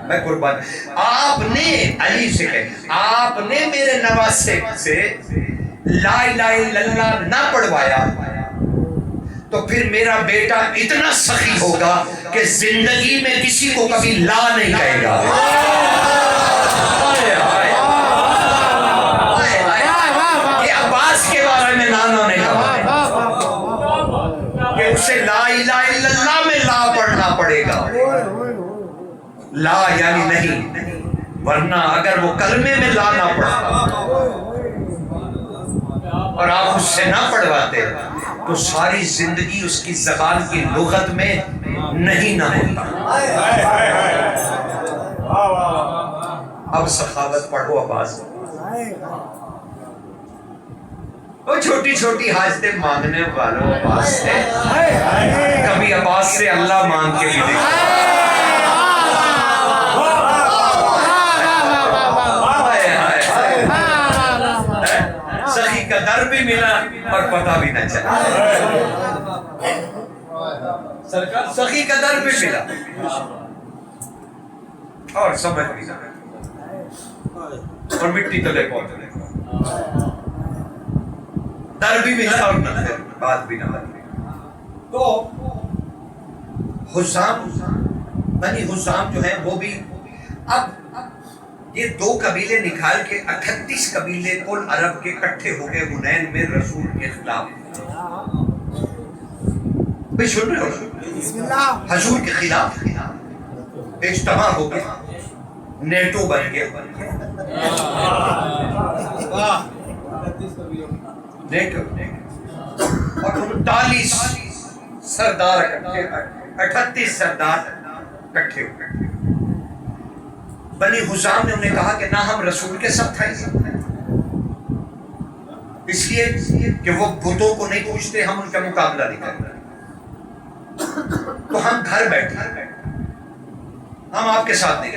میں قربان، آپ نے علی سے کہا آپ نے میرے نواسے سے لا الہ الا اللہ نہ پڑھوایا تو پھر میرا بیٹا اتنا سخی ہوگا کہ زندگی میں کسی کو کبھی لا نہیں کہے گا۔ یہ عباس کے بارے میں نانوں نے کہا کہ اسے لا الہ الا اللہ میں لا پڑھنا پڑے گا، لا یعنی نہیں، ورنہ اگر وہ کلمے میں لا نہ پڑھتا اور آپ اس سے نہ پڑھواتے تو ساری زندگی اس کی زبان کی لغت میں نہیں نہ ہوتا۔ اب سخاوت پڑھو عباس، وہ چھوٹی چھوٹی حاجتیں مانگنے والوں عباس سے، کبھی عباس سے اللہ مانگ کے بھی دیکھو۔ سخی کا در بھی ملا اور پتہ بھی نہ چلا، سرکار سخی کا در بھی ملا اور سمجھ بھی نہ اور مٹی تلے پہنچنے در بھی ملا اور نہ پھر بات بھی نہ بنی۔ تو حسام بنی حسام جو ہیں وہ بھی اب یہ دو قبیلے نکال کے 38 قبیلے کل عرب کے اکٹھے ہو گئے حنین میں رسول کے خلاف۔ بھئی سن رہے ہو؟ حضور کے خلاف اجتماع ہو گیا، نیٹو بن گیا، نیٹو اور 39 سردار اکٹھے، 38 سردار اکٹھے ہو گئے۔ بنی حسام نے انہیں کہا کہ نہ ہم رسول کے ساتھ ہیں، اس لیے کہ وہ بتوں کو نہیں پوچھتے، ہم ان کا مقابلہ نہیں کرتے، تو ہم گھر بیٹھے، ہم آپ کے ساتھ نہیں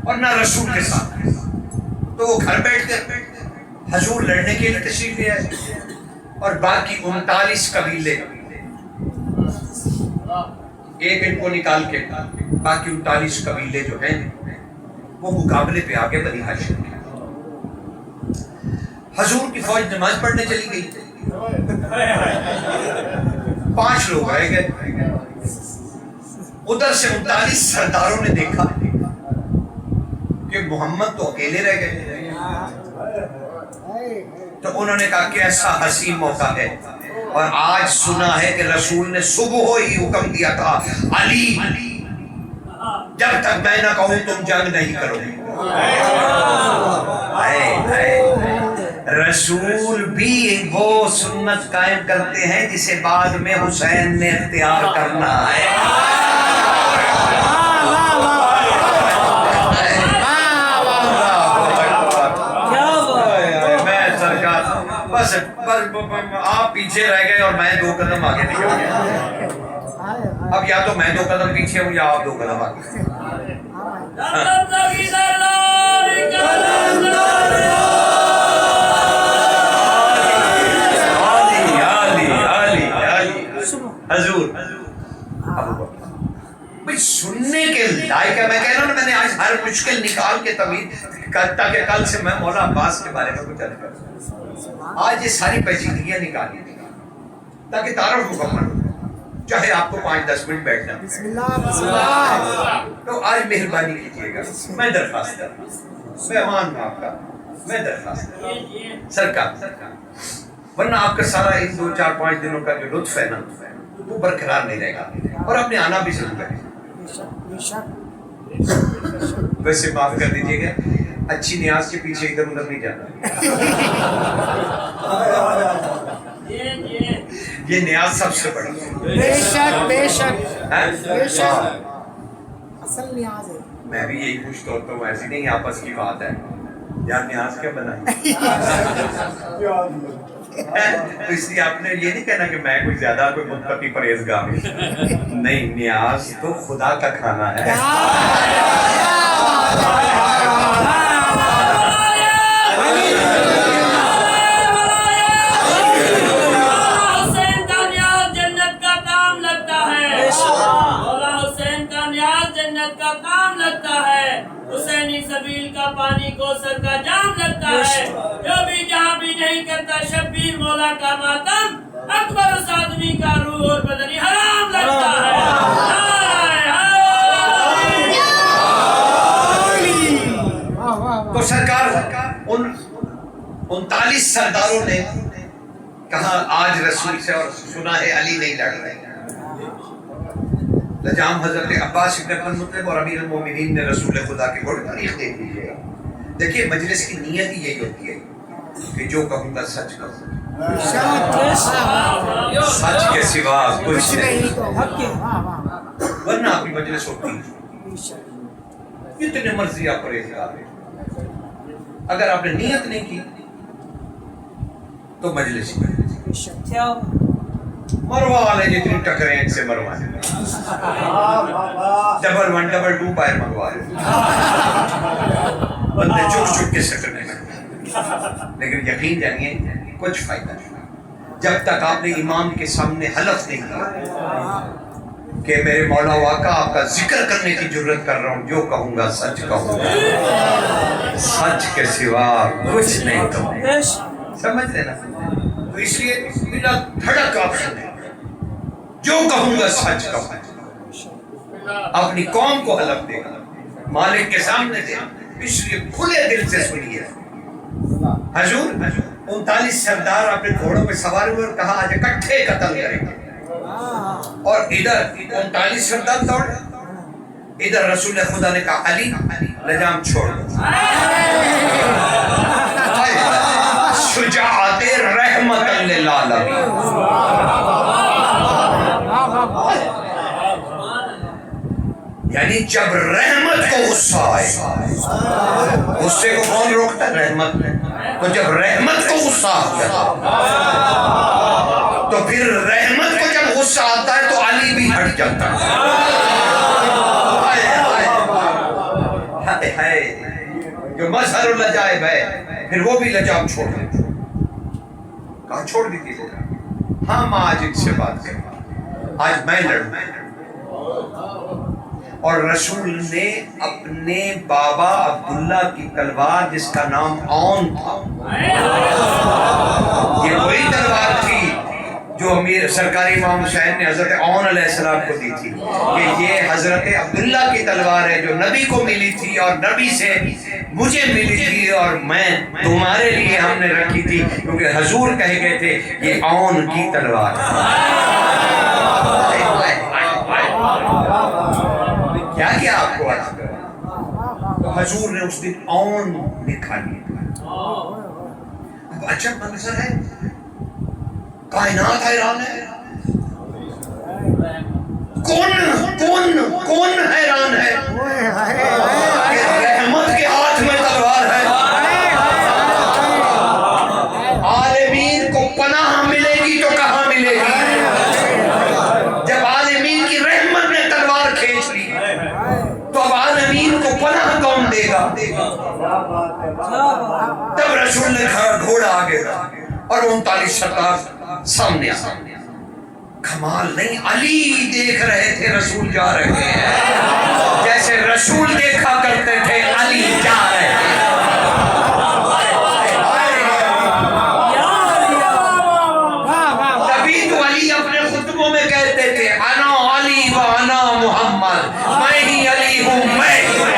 اور نہ رسول کے ساتھ۔ تو وہ گھر بیٹھ کر حضور لڑنے کے لیے تشریف لے آئے اور باقی 39 قبیلے ایک ان کو نکال کے باقی 39 قبیلے جو ہیں وہ مقابلے پہ آگے بنی ہاشم کے۔ حضور کی فوج نماز پڑھنے چلی گئی، 5 لوگ رہ گئے۔ ادھر سے 39 سرداروں نے دیکھا کہ محمد تو اکیلے رہ گئے، تو انہوں نے کہا کہ ایسا حسین موقع ہے، اور آج سنا ہے کہ رسول نے صبح ہی حکم دیا تھا علی جب تک میں نہ کہوں تم جنگ نہیں کرو گے۔ رسول بھی وہ سنت قائم کرتے ہیں جسے بعد میں حسین نے اختیار کرنا ہے۔ میں سرکار بس آپ پیچھے رہ گئے اور میں 2 قدم آگے نکل گیا۔ اب یا تو میں 2 قدم پیچھے ہوں یا آپ 2 قدم آگے۔ حضور بھئی سننے کے لائق ہے، میں کہہ رہا ہوں میں نے آج ہر مشکل نکال کے تاکہ کل سے میں مولا عباس کے بارے میں کچھ عرض کر سکوں۔ آج یہ ساری پیچیدگیاں نکالی تاکہ تعارف مکمل ہو، چاہے آپ کو 5-10 منٹ بیٹھنا بسم اللہ تو آج مہربانی کیجیے گا، میں درخواست کرتا ہوں، مہمان ہوں آپ کا، میں درخواست کرتا ہوں سرکار، ورنہ آپ کا سارا ان 2-4-5 دنوں کا جو لطف ہے نا وہ برقرار نہیں رہے گا، اور آپ نے آنا بھی ضرور ہے۔ ویسے معاف کر دیجیے گا، اچھی نیاز کے پیچھے ادھر ادھر نہیں جانا، یہ نیاز سب سے بڑی بے شک بے شک ہے۔ بے شک اصل نیاز ہے میں بھی یہی پوچھتا ہوتا ہوں، ایسی نہیں آپس کی بات ہے یار نیاز کیا بنائی تو اس لیے آپ نے یہ نہیں کہنا کہ میں کوئی زیادہ کوئی متقی پرہیزگار ہوں، نہیں، نیاز تو خدا کا کھانا ہے۔ حسین کا نیاز جنت کا کام لگتا ہے، مولا حسین کا نیاز جنت کا کام لگتا ہے، حسینی سبیل کا پانی کوثر کا جام لگتا ہے، جو بھی جہاں بھی نہیں کرتا شبیر مولا کا ماتم، اکبر اس آدمی کا روح اور بدنی حرام لگتا ہے۔ تو سرکار ان 39 سرداروں نے کہا آج رسول سے اور سنا ہے علی نہیں لڑ رہے، لجام حضرت عباس ابن عبد المطلب اور امیر المومنین نے رسول خدا کی بڑی تاریخ دیکھ لیجیے گا۔ دیکھیے مجلس کی نیت ہی یہی ہوتی ہے کہ جو کہوں گا سچ کہوں، سچ کے سوا کچھ نہیں، ورنہ آپ کی مجلس ہوتی ہے جتنے مرضی آپ پرہیزگار ہیں، اگر آپ نے نیت نہیں کی تو مجلس ہی مروا والے جتنی ٹکریں ان سے مروائیں، ڈبل 1 ڈبل 2 پائر منگوا رہے بندے چک چک کے سکنے لگے، لیکن یقین جانیے کچھ فائدہ نہیں جب تک آپ نے امام کے سامنے حلف نہیں کیا کہ میرے مولا و آقا آپ کا ذکر کرنے کی جرت کر رہا ہوں، جو کہوں گا سچ کہوں گا، سچ کے سوا کچھ نہیں کہوں گا، سمجھ رہے نا؟ تو اس لیے بلا دھڑک آپشن ہے، جو کہوں گا سچ کہوں گا، اپنی قوم کو حلف دے گا، مالک کے سامنے دے، اس لیے کھلے دل سے سنیے۔ حضور 39 سردار اپنے گھوڑوں پہ سوار ہوئے اور کہا آج اکٹھے قتل کریں گے، اور ادھر 39 سردار دوڑے، ادھر رسول خدا نے کہا علی لجام چھوڑ دو، شجاعت رحمت للعالمین، یعنی جب رحمت کو غصہ آئے، غصے کو کون روکتا ہے؟ رحمت، تو جب رحمت کو غصہ آتا ہے تو پھر رحمت کو جب غصہ آتا ہے تو علی بھی ہٹ جاتا ہے۔ جو مظہر العجائب ہے پھر وہ بھی لجام چھوڑ دیتے، کہاں چھوڑ دی تھی؟ ہاں ماں آج ان سے بات کریں، آج میں لڑوں، اور رسول نے اپنے بابا عبداللہ کی تلوار جس کا نام اون تھا، یہ وہی تلوار تھی جو امیر سرکاری امام حسین نے حضرت اون علیہ السلام کو دی تھی کہ یہ حضرت عبداللہ کی تلوار ہے جو نبی کو ملی تھی اور نبی سے مجھے ملی تھی اور میں تمہارے لیے ہم نے رکھی تھی، کیونکہ حضور کہے گئے تھے یہ اون کی تلوار ہے۔ کیا کیا آپ کو آج تو حضور نے اس دن اون لکھا لیا۔ اب عجب منظر ہے، کائنات حیران ہے، کون حیران ہے کہ رحمت کے ہاتھ میں تلوار ہے، عالمین کو پناہ ملے گی تو کہاں ملے گی؟ جب عالمین کی رحمت نے تلوار کھینچ لی تو اب عالمین کو پناہ کون دے گا؟ تب رسول نے گھوڑا آگے رکھا اور 39 سردار سامنے آ، کمال نہیں، علی دیکھ رہے تھے رسول جا رہے ہیں، جیسے رسول دیکھا کرتے تھے علی جا رہے ہیں۔ تبھی تو علی اپنے خطبوں میں کہتے تھے انا علی و انا محمد، میں ہی علی ہوں میں ہی محمد۔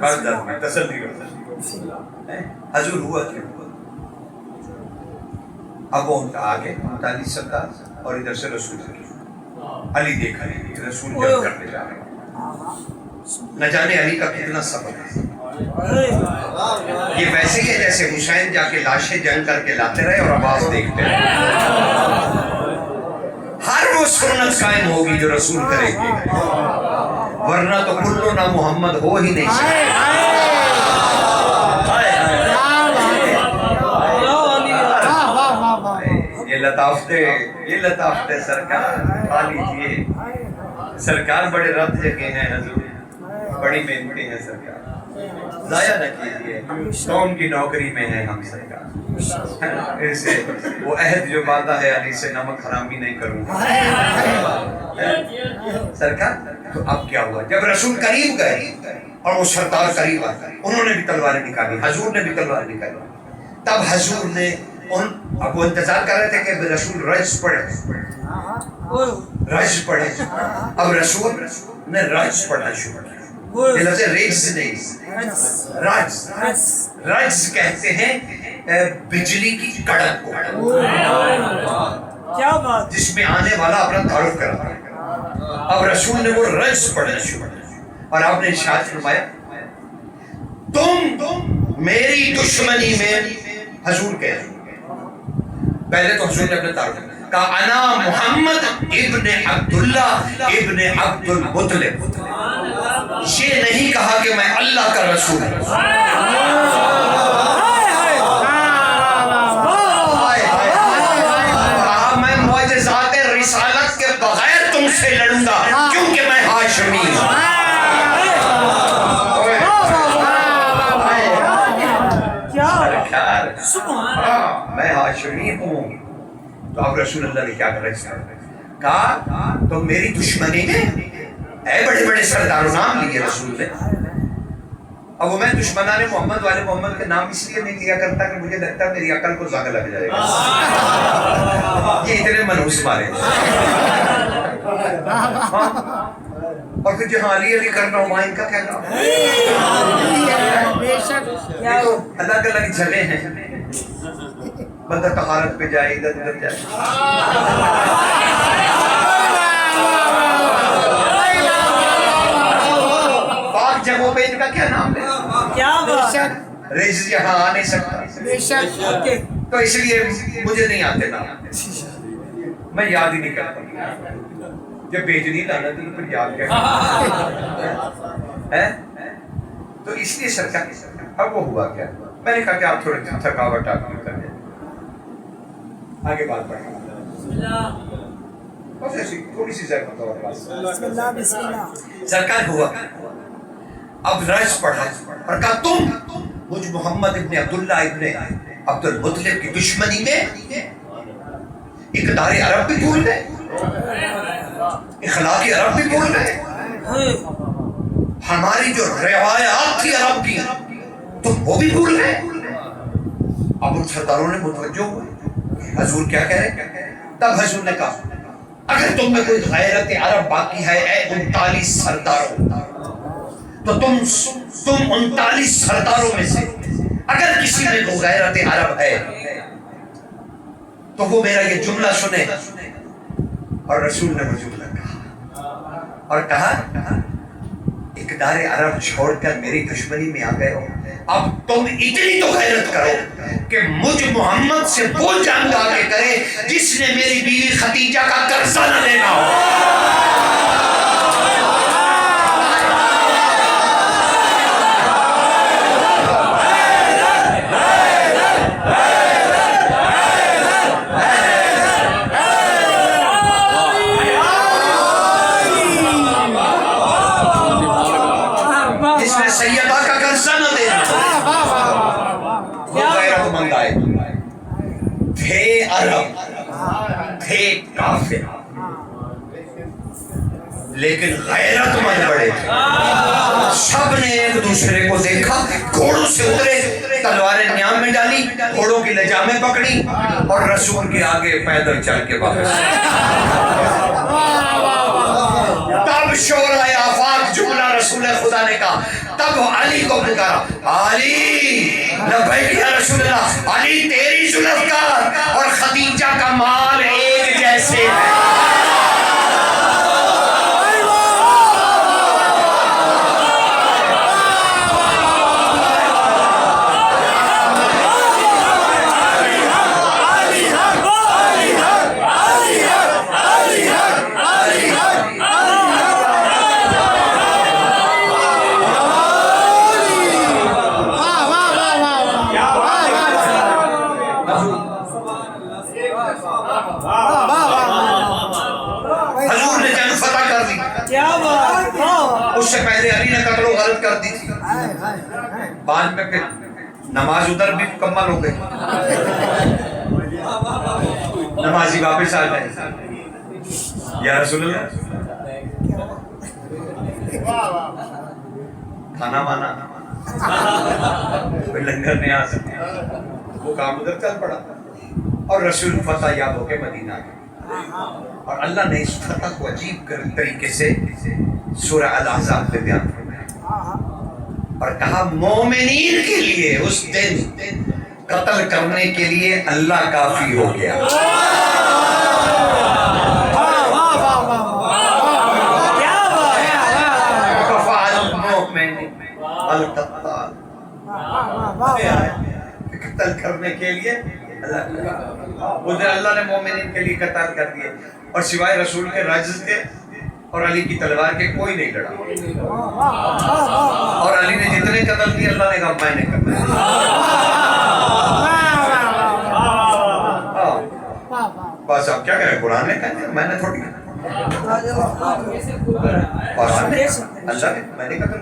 بس 10 منٹ تسلی کرو۔ حضور ہوا کیا؟ اب وہ آگے 39 سردار اور ادھر سے رسول علی دیکھا نہیں رسول جنگ کرنے جا رہے ہیں. نہ جانے علی کا کتنا سبق ہے. یہ ویسے ہی ہے جیسے حسین جا کے لاشیں جنگ کر کے لاتے رہے اور آواز دیکھتے رہے. ہر وہ سنت قائم ہوگی جو رسول کریں گے, ورنہ تو کلو نہ محمد ہو ہی نہیں سکتا. یہ لطافت سرکار کھا لیجیے. سرکار بڑے رت جگہ ہیں حضور, بڑی محنتی ہیں سرکار, ضائع نہ کیجیے. قوم کی نوکری میں ہیں ہم سرکار. ایسے وہ عہد جو باندھا ہے علی سے نمک حرامی نہیں کروں گا سرکار. تو اب کیا ہوا جب رسول قریب گئے اور وہ سردار قریب آ گئے, انہوں نے بھی تلواریں نکالی, حضور نے بھی تلوار نکالی. تب حضور نے اب وہ انتظار کر رہے تھے کہ رسول رجز پڑھے. اب رسول نے رجز پڑھنا شروع کیا. یہ لفظ ریجز نہیں, رجز کہتے ہیں بجلی کی کڑک کو, کیا بات, جس میں آنے والا اپنا تعارف کراتا ہے. اب رسول نے وہ رجز پڑھنا شروع کیا اور آپ نے ارشاد فرمایا تم میری دشمنی میں, حضور کہہ رہے پہلے تو حضور نے اپنے تعارف کہا انا محمد ابن عبداللہ ابن عبد المطلب. یہ نہیں کہا کہ میں اللہ کا رسول ہوں. کہا میں معجزات رسالت کے بغیر تم سے لڑوں گا کیونکہ میں ہاشمی ہوں. میں ہاشمی ہوں. تو اب رسول اللہ نے کیا کہا تو میری دشمنی میں اے بڑے بڑے سرداروں نام لیے رسول نے. اب وہ میں دشمنان محمد والے محمد کے نام اس لیے نہیں لیا کرتا کہ مجھے لگتا ہے میری عقل کو زنگ لگ جائے گا. یہ اتنے منحوس مارے اور پھر جہاں علی علی کرنا ہوں وہاں ان کا کیا نام. الگ الگ جگہ ہیں, بندہ طہارت پہ جائے ادھر ادھر جائے. پاک جگہوں پہ ان کا کیا نام ہے, کیا بات, ریز یہاں آ نہیں سکتا تو اس لیے مجھے نہیں آتے نام, میں یاد ہی نہیں کرتا. جب بیجنی لانا تھی پھر یاد کیا تو اس لیے سرکار. اب وہ ہوا کیا, میں نے کہا کہ آپ تھوڑے تھکاوٹ آپ کر دیں, آگے بات بڑھیں. بس ایسی تھوڑی سی زحمت اور بات. سرکار ہوا اب رجز پڑھا اور کہا تم مجھ محمد ابن عبداللہ ابن عبد المطلب کی دشمنی میں اقدار عرب بھی بھول گئے, اخلاق عرب بھی بھول گئے, ہماری جو روایات تھی عرب کی تم وہ بھی بھول گئے. اب ان سرداروں نے متوجہ ہوئے حضور کیا کہہ رہے. تب حضور نے کہا اگر تم میں کوئی غیرت عرب باقی ہے اے 39 سرداروں, تو تم 39 سرداروں میں سے اگر کسی میں کوئی غیرت عرب ہے تو وہ میرا یہ جملہ سنے. اور رسول نے وہ جملہ کہا اور کہا اقدار عرب چھوڑ کر میری دشمنی میں آ گئے ہو, اب تم اتنی تو غیرت کرو کہ مجھ محمد سے وہ جنگ آگے کرے جس نے میری بیوی خدیجہ کا قرضہ نہ لینا ہو. سیدہ کا قرضہ نہ دینا. وہ غیرت مند آئے تھے, عرب تھے, کافر, لیکن غیرت مند بڑے تھے. سب نے ایک دوسرے کو دیکھا, گھوڑوں سے اترے, تلواریں نیام میں ڈالی, گھوڑوں کی لجامیں پکڑی اور رسول کے آگے پیدل چل کے واپس. تب جب شور آیا آفاق جملہ رسول خدا نے کہا، تب علی کو پکارا، علی لبیک یا رسول اللہ، علی تیری ذوالفقار اور خدیجہ کا مال ایک جیسے ہیں۔ حضور نے جنگ فتح کر دی، کیا بات ہے! اس سے پہلے علی نے قتل و غارت کر دی تھی، بعد میں پھر نماز ادھر بھی مکمل ہو گئی، نمازی واپس آ گئے، یا رسول اللہ کھانا مانا کوئی لنگر نہیں آ سکتا، وہ کام ادھر چل پڑا اور رسول فتح یاب ہو کے مدینہ گئے۔ اور اللہ نے اس فتح کو عجیب طریقے سے سورہ الاحزاب میں بیان فرمایا اور کہا مومنین کے لیے اس دن قتل کرنے کے لیے اللہ کافی ہو گیا۔ قتل کرنے کے لیے اللہ نے مومنین کے لیے قتل کر دیے، اور سوائے رسول کے رجز کے اور علی کی تلوار کے کوئی نہیں لڑا، اور علی نے جتنے قتل کیے اللہ نے کہا میں نے قتل کیا۔ بس آپ کیا کریں، قرآن نے کہا میں نے تھوڑی اللہ نے میں نے قتل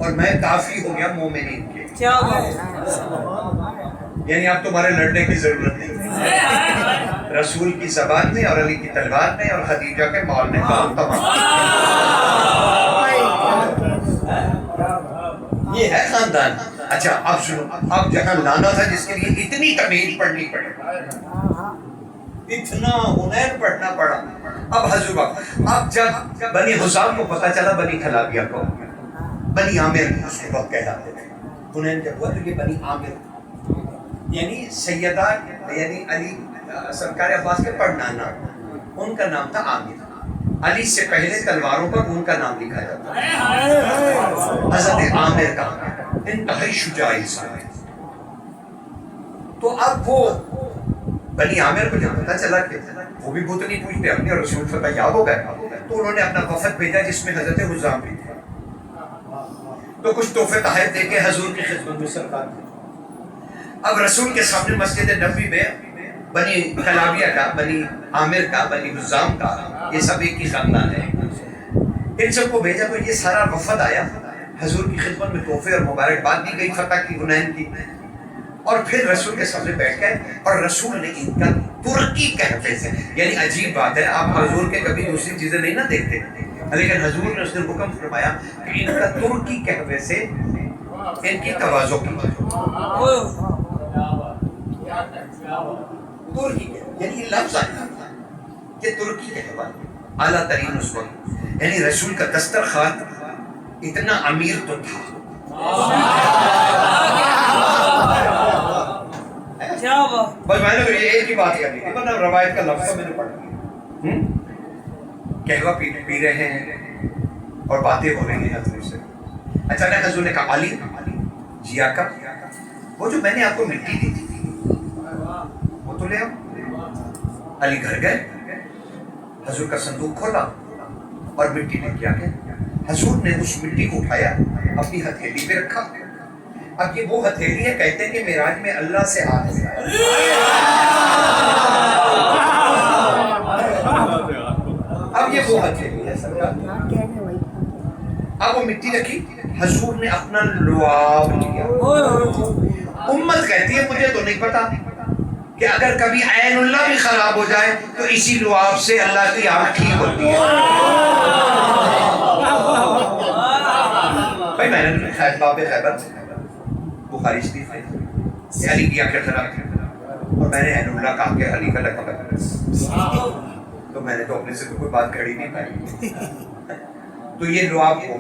اور میں کافی ہو گیا مومنین کے، کیا یعنی اب تمہارے لڑنے کی ضرورت نہیں، رسول کی زبان نے اور علی کی تلوار نے اور خدیجہ کے مال نے کام تمام۔ یہ ہے خاندان۔ اچھا اب سنو، اب جہاں لانا تھا جس کے لیے اتنی تمیز پڑھنی پڑی، اتنا ہنین پڑھنا پڑا، اب حضور اب جب بنی حسام کو پتا چلا، بنی خلابیہ کو، بنی عامر اس کے وقت کہلاتے تھے، ہنین جب ہوا تو یہ بنی عامر یعنی سیدہ یعنی علی سرکار عباس کے پڑنانا، ان کا نام تھا عامر، علی سے پہلے تلواروں پر ان کا نام لکھا جاتا ہے، حضرت عامر کا انتہائی شجاع انسان ہے۔ تو اب وہ بنی عامر کو جب پتا چلا کہ وہ بھی بت نہیں پوچھتے اپنے اور رسول فتح یاب ہو گئے، تو انہوں نے اپنا وفد بھیجا جس میں حضرت حزام بھی تھے، تو کچھ تحفے تحائف دے کے حضور کی خدمت میں سرکار تھے۔ اب رسول کے سامنے مسجد نبوی میں بنی خلابیہ کا، بنی عامر کا، بنی حزام کا، یہ سب ایک ہی خاندان ہے، ان سب کو بھیجا تو یہ سارا وفد آیا، حضور کی خدمت میں تحفے اور مبارکباد دی گئی فتح کی، حنین کی، اور پھر رسول کے سامنے بیٹھ گئے اور رسول نے ان کا ترکی کہتے سے، یعنی عجیب بات ہے، آپ حضور کے کبھی دوسری چیزیں نہیں نہ دیکھتے، لیکن حضور نے اس دن حکم فرمایا کہ ان کا ترکی کہتے سے ان کی تواضع کی، ترکی یعنی یہ لفظ آیا کہ ترکی کہوا اعلیٰ ترین اس وقت، یعنی رسول کا دسترخوان اتنا امیر تو تھا، بس میں نے یہ ایک ہی بات کرنی تھی، ورنہ روایت کا لفظ میں نے پڑھ لیا، کہوا پی رہے ہیں اور باتیں ہو رہی ہیں حضور سے، اچانک حضور نے کہا علی جی آقا وہ جو میں نے آپ کو مٹی دی تھی وہ تو لے آؤ۔ علی گھر گئے، حضور کا صندوق کھولا اور مٹی لے کے آ گئے، حضور نے اس مٹی کو اٹھایا اپنی ہتھیلی پہ رکھا، اب یہ وہ ہتھیلی ہے کہتے ہیں کہ معراج میں اللہ سے ہاتھ ملایا، اب یہ وہ ہتھیلی ہے سرکار، اب وہ مٹی رکھی، حضور نے اپنا لعاب لیا، امت کہتی ہے مجھے تو نہیں پتا کہ اگر کبھی عین اللہ بھی خراب ہو جائے تو اسی لعاب سے اللہ کی آنکھ ٹھیک ہوتی ہے، بھائی میں نے باب خیبر بخاری شریف ہے کہ علی کی آنکھیں خراب تھی اور میں نے عین اللہ کہا کہ علی کا لقب ہے، تو میں نے تو اپنے سے کوئی بات کھڑی نہیں پائی، تو یہ لعاب کو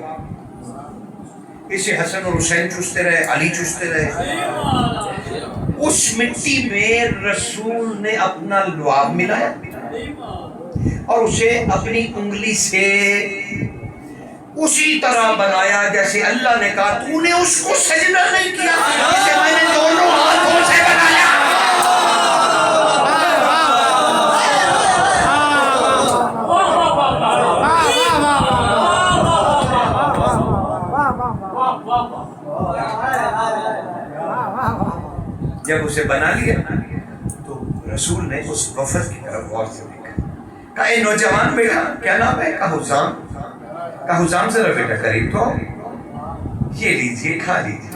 اسے حسن اور حسین چوستے رہے، علی چوستے رہے. اس مٹی میں رسول نے اپنا لعاب ملایا اور اسے اپنی انگلی سے اسی طرح بنایا جیسے اللہ نے کہا تو نے اس کو سجدہ نہیں کیا جسے میں نے دونوں ہاتھوں سے بنایا. جب اسے بنا لیا تو رسول نے اس وفد کی طرف غور سے دیکھا. کہا اے نوجوان بیٹا کیا نام ہے؟ کہا حزام. کہا حزام ذرا بیٹا قریب تو یہ لیجیے کھا لیجیے.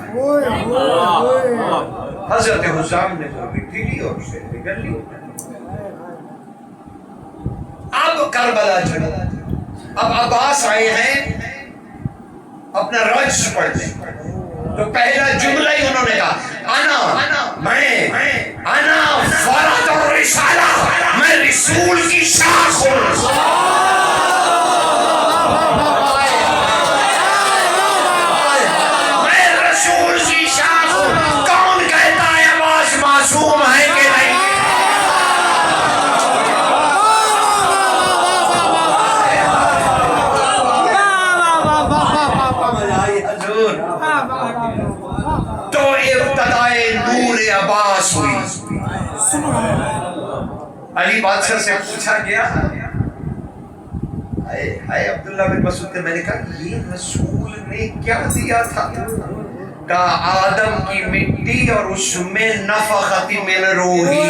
حضرت حزام نے وہ مٹی لی اور اسے نگل لی. اب کربلا چلا. اب عباس آئے ہیں اپنا رجز پڑھنے. تو پہلا جملہ ہی انہوں نے کہا انا فرد الرسالہ، میں رسول کی شاخ ہوں. میں رسول کی شاخ ہوں. کون کہتا ہے عباس معصوم ہے کہ نہیں؟ تو ابتدائے نور عباس ہوئی. علی بادشاہ سے پوچھا گیا اے عبداللہ بن مسعود نے، میں نے کہا یہ رسول نے کیا دیا تھا؟ کہا آدم کی مٹی اور اس میں نفخت من روحی.